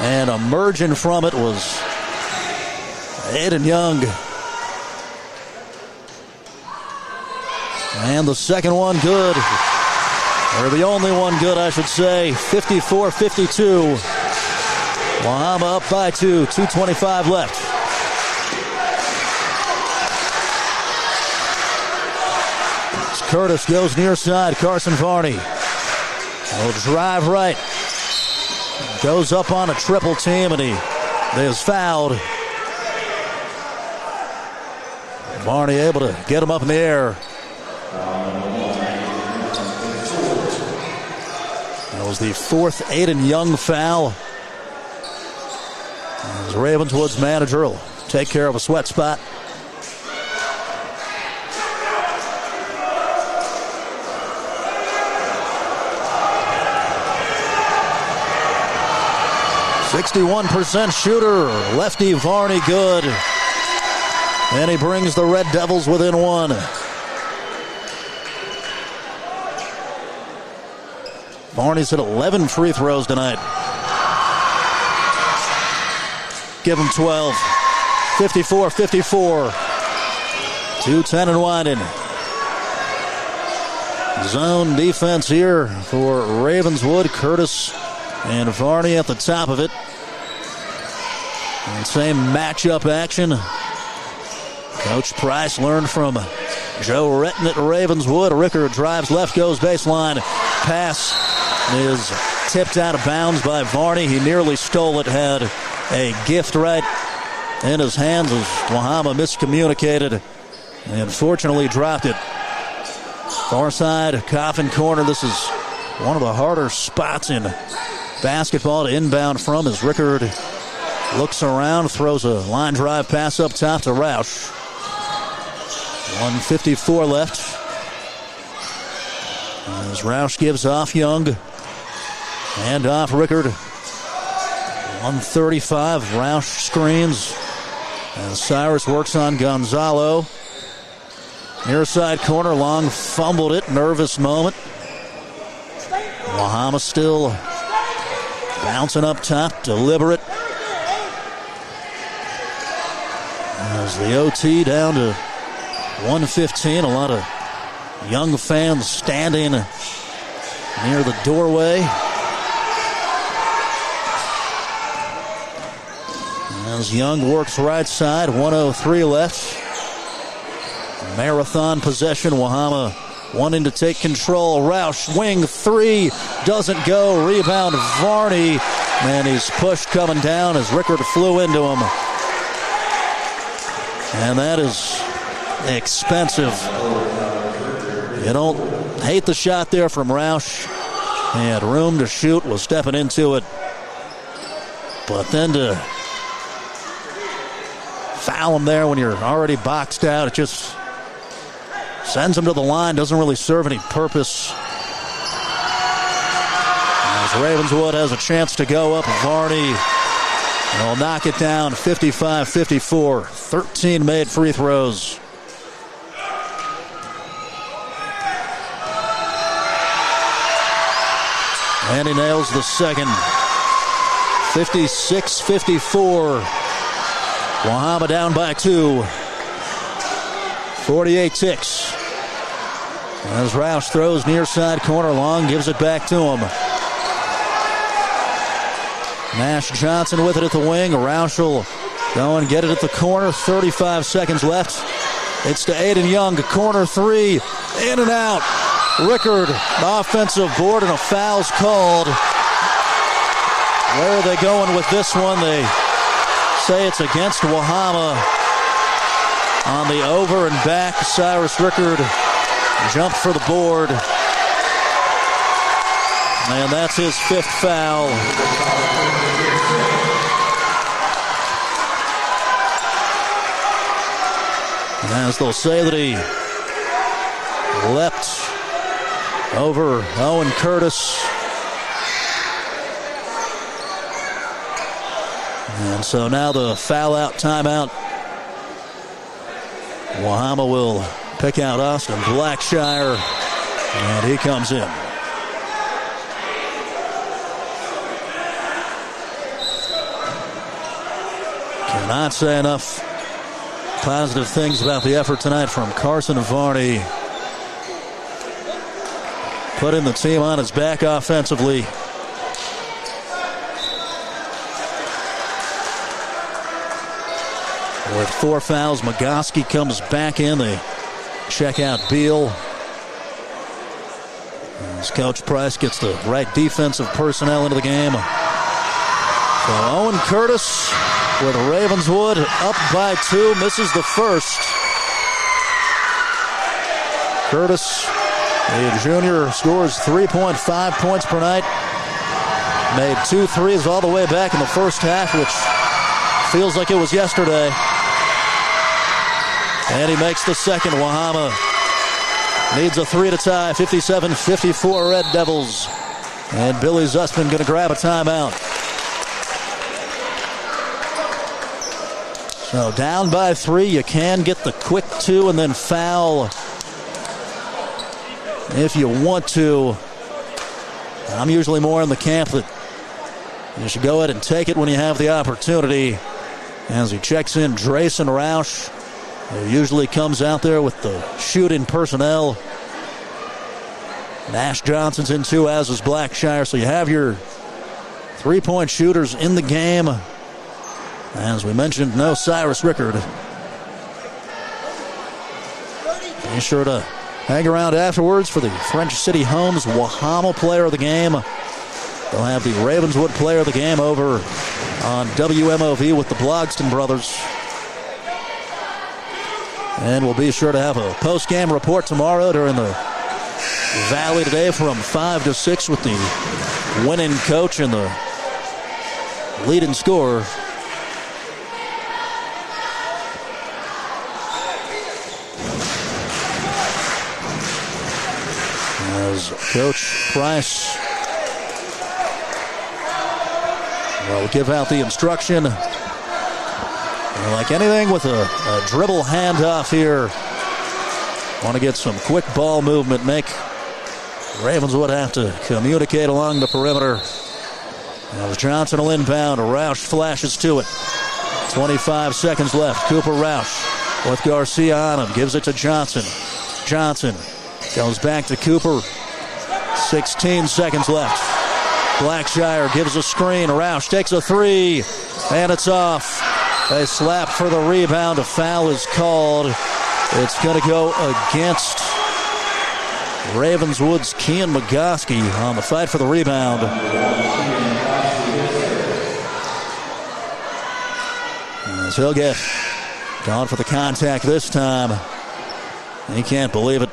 And emerging from it was Aiden Young. And the second one good. Or the only one good, I should say. 54-52. Wahama up by 2. 2:25 left. As Curtis goes near side. Carson Varney will drive right. Goes up on a triple team, and he is fouled. Varney able to get him up in the air. That was the 4th Aiden Young foul. As Ravenswood's manager will take care of a sweat spot. .61% shooter, lefty Varney good. And he brings the Red Devils within 1. Varney's hit 11 free throws tonight. Give him 12. 54-54. 2:10 and winding. Zone defense here for Ravenswood. Curtis and Varney at the top of it. And same matchup action. Coach Price learned from Joe Retton at Ravenswood. Ricker drives left, goes baseline. Pass is tipped out of bounds by Varney. He nearly stole it, had a gift right in his hands as Wahama miscommunicated and fortunately dropped it. Far side, Coffin corner. This is one of the harder spots in basketball to inbound from as Rickard looks around, throws a line drive pass up top to Roush. 1:54 left. As Roush gives off Young. And off Rickard. 1:35. Roush screens. As Cyrus works on Gonzalo. Near side corner, Long fumbled it. Nervous moment. Wahama still bouncing up top, deliberate. As the OT down to 1:15, a lot of young fans standing near the doorway. As Young works right side, 1:03 left. Marathon possession, Wahama wanting to take control. Roush, wing three, doesn't go. Rebound, Varney, and he's pushed coming down as Rickard flew into him. And that is expensive. You don't hate the shot there from Roush. He had room to shoot, was stepping into it. But then to foul him there when you're already boxed out, it just sends him to the line, doesn't really serve any purpose. As Ravenswood has a chance to go up, Varney will knock it down 55-54. 13 made free throws. And he nails the second. 56-54. Wahama down by 2. 48 ticks. As Roush throws near side corner, Long gives it back to him. Nash Johnson with it at the wing. Roush will go and get it at the corner. 35 seconds left. It's to Aiden Young. Corner three. In and out. Rickard, offensive board, and a foul's called. Where are they going with this one? They say it's against Wahama. On the over and back, Cyrus Rickard jumped for the board. And that's his 5th foul. As they'll say that he leapt over Owen Curtis. And so now the foul out timeout. Wahama will pick out Austin Blackshire, and he comes in. Cannot say enough positive things about the effort tonight from Carson Varney. Putting the team on its back offensively. With 4 fouls, Magoski comes back in. They check out Beal. As Coach Price gets the right defensive personnel into the game. So Owen Curtis with Ravenswood up by 2, misses the first. Curtis, the junior, scores 3.5 points per night. Made 2 threes all the way back in the first half, which feels like it was yesterday. And he makes the second. Wahama needs a 3 to tie. 57-54 Red Devils. And Billy Zussman going to grab a timeout. So down by 3. You can get the quick 2 and then foul if you want to. I'm usually more in the camp that you should go ahead and take it when you have the opportunity. As he checks in, Drayson Roush, who usually comes out there with the shooting personnel. Nash Johnson's in too, as is Blackshire. So you have your three-point shooters in the game. As we mentioned, no Cyrus Rickard. Be sure to hang around afterwards for the French City Homes Wahama Player of the Game. They'll have the Ravenswood Player of the Game over on WMOV with the Blogston brothers. And we'll be sure to have a post-game report tomorrow during the Valley today from 5 to 6 with the winning coach and the leading scorer. As Coach Price will give out the instruction. Like anything with a dribble handoff here. Want to get some quick ball movement. Make Ravenswood have to communicate along the perimeter. As Johnson will inbound. Roush flashes to it. 25 seconds left. Cooper Roush with Garcia on him. Gives it to Johnson. Johnson goes back to Cooper. 16 seconds left. Blackshire gives a screen. Roush takes a three. And it's off. They slap for the rebound. A foul is called. It's going to go against Ravenswood's Kean Magoski on the fight for the rebound. As he'll get gone for the contact this time. He can't believe it.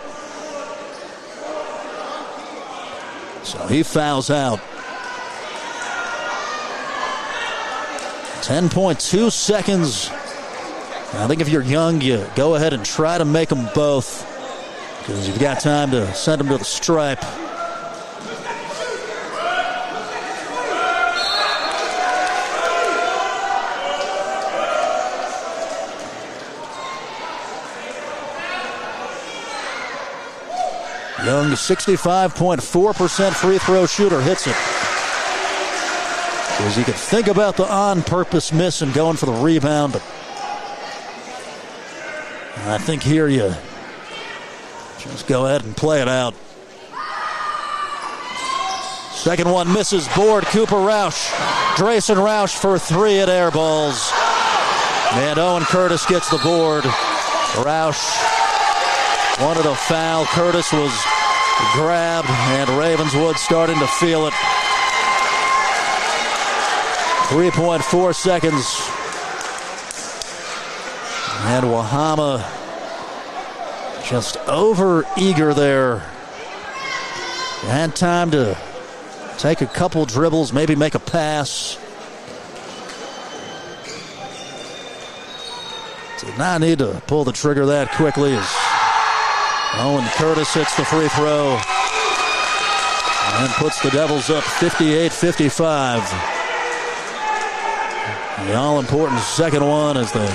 So he fouls out. 10.2 seconds. I think if you're young, you go ahead and try to make them both, because you've got time to send them to the stripe. Young, 65.4% free throw shooter, hits it. Because you could think about the on-purpose miss and going for the rebound, but I think here you just go ahead and play it out. Second one misses, board. Cooper Roush. Drayson Roush for three, at air balls. And Owen Curtis gets the board. Roush wanted a foul. Curtis was grabbed, and Ravenswood starting to feel it. 3.4 seconds. And Wahama just over-eager there. Had time to take a couple dribbles, maybe make a pass. Did not need to pull the trigger that quickly as Owen Curtis hits the free throw and puts the Devils up 58-55. The all-important second one as they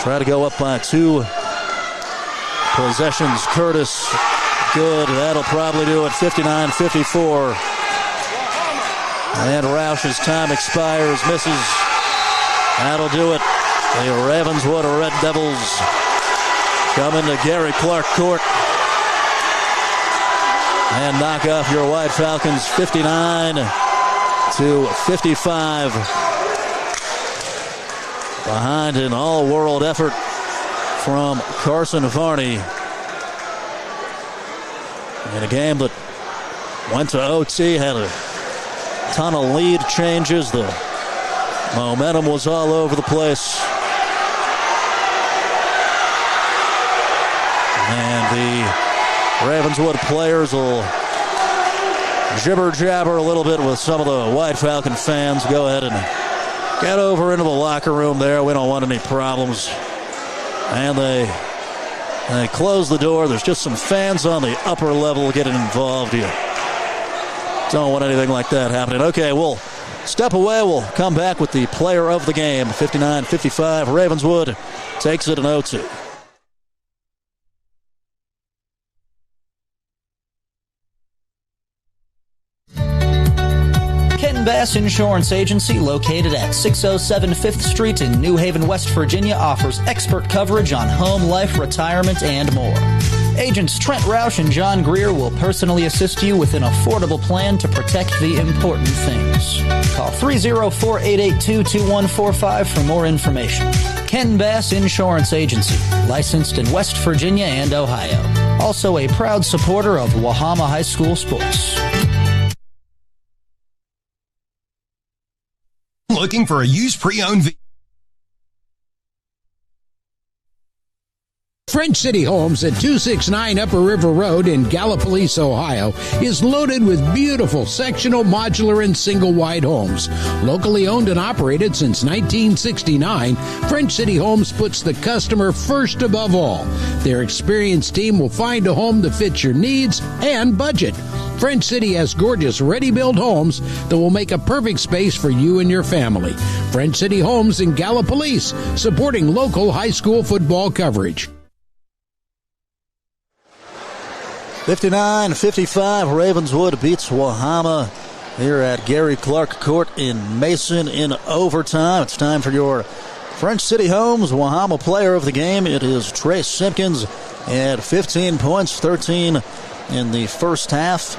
try to go up by two possessions. Curtis, good. That'll probably do it. 59-54. And Roush's time expires. Misses. That'll do it. The Ravenswood Red Devils come into Gary Clark Court and knock off your White Falcons 59-55. Behind an all-world effort from Carson Varney. In a game that went to OT, had a ton of lead changes. The momentum was all over the place. And the Ravenswood players will jibber-jabber a little bit with some of the White Falcon fans. Go ahead and get over into the locker room there. We don't want any problems. And they close the door. There's just some fans on the upper level getting involved here. Don't want anything like that happening. Okay, we'll step away. We'll come back with the player of the game. 59-55. Ravenswood takes it in OT. Ken Bass Insurance Agency, located at 607 5th Street in New Haven, West Virginia, offers expert coverage on home, life, retirement, and more. Agents Trent Roush and John Greer will personally assist you with an affordable plan to protect the important things. Call 304-882-2145 for more information. Ken Bass Insurance Agency, licensed in West Virginia and Ohio. Also a proud supporter of Wahama High School sports. Looking for a used pre-owned vehicle? French City Homes at 269 Upper River Road in Gallipolis, Ohio, is loaded with beautiful sectional, modular, and single-wide homes. Locally owned and operated since 1969, French City Homes puts the customer first above all. Their experienced team will find a home that fits your needs and budget. French City has gorgeous ready-built homes that will make a perfect space for you and your family. French City Homes in Gallipolis, supporting local high school football coverage. 59-55, Ravenswood beats Wahama here at Gary Clark Court in Mason in overtime. It's time for your French City Homes Wahama player of the game. It is Trace Simpkins at 15 points, 13 in the first half.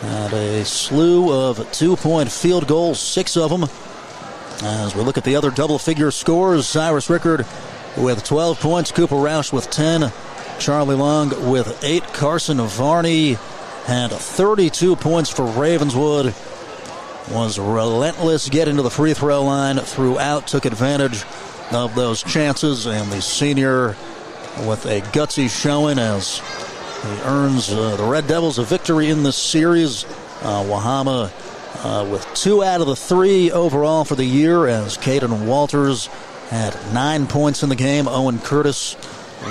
And a slew of 2-point field goals, 6 of them. As we look at the other double-figure scores, Cyrus Rickard with 12 points, Cooper Roush with 10, Charlie Long with 8. Carson Varney had 32 points for Ravenswood. Was relentless getting to the free throw line throughout, took advantage of those chances, and the senior with a gutsy showing as he earns the Red Devils a victory in this series. Wahama with 2 out of the 3 overall for the year, as Caden Walters had 9 points in the game. Owen Curtis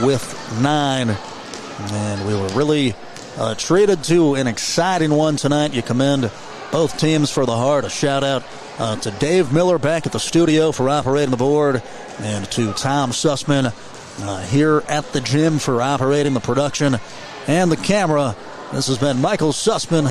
with 9. And we were really treated to an exciting one tonight. You commend both teams for the heart. A shout out to Dave Miller back at the studio for operating the board, and to Tom Sussman here at the gym for operating the production and the camera. This has been Michael Sussman.